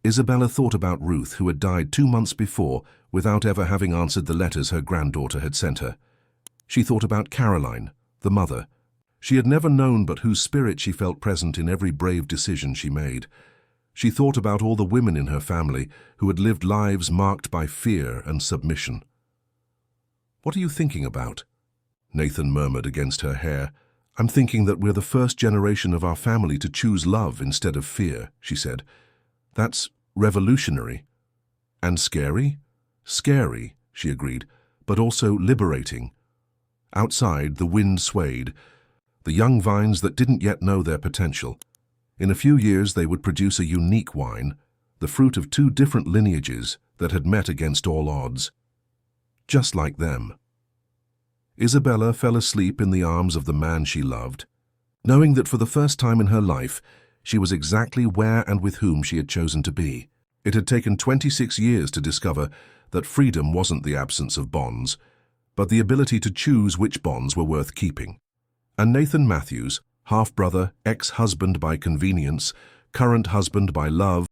Isabella thought about Ruth, who had died 2 months before without ever having answered the letters her granddaughter had sent her. She thought about Caroline, the mother she had never known but whose spirit she felt present in every brave decision she made. She thought about all the women in her family who had lived lives marked by fear and submission. "What are you thinking about?" Nathan murmured against her hair. "I'm thinking that we're the first generation of our family to choose love instead of fear," she said. "That's revolutionary." "And scary?" "Scary," she agreed, "but also liberating." Outside, the wind swayed, the young vines that didn't yet know their potential. In a few years they would produce a unique wine, the fruit of 2 different lineages that had met against all odds. Just like them. Isabella fell asleep in the arms of the man she loved, knowing that for the first time in her life, she was exactly where and with whom she had chosen to be. It had taken 26 years to discover that freedom wasn't the absence of bonds, but the ability to choose which bonds were worth keeping. And Nathan Matthews, half-brother, ex-husband by convenience, current husband by love,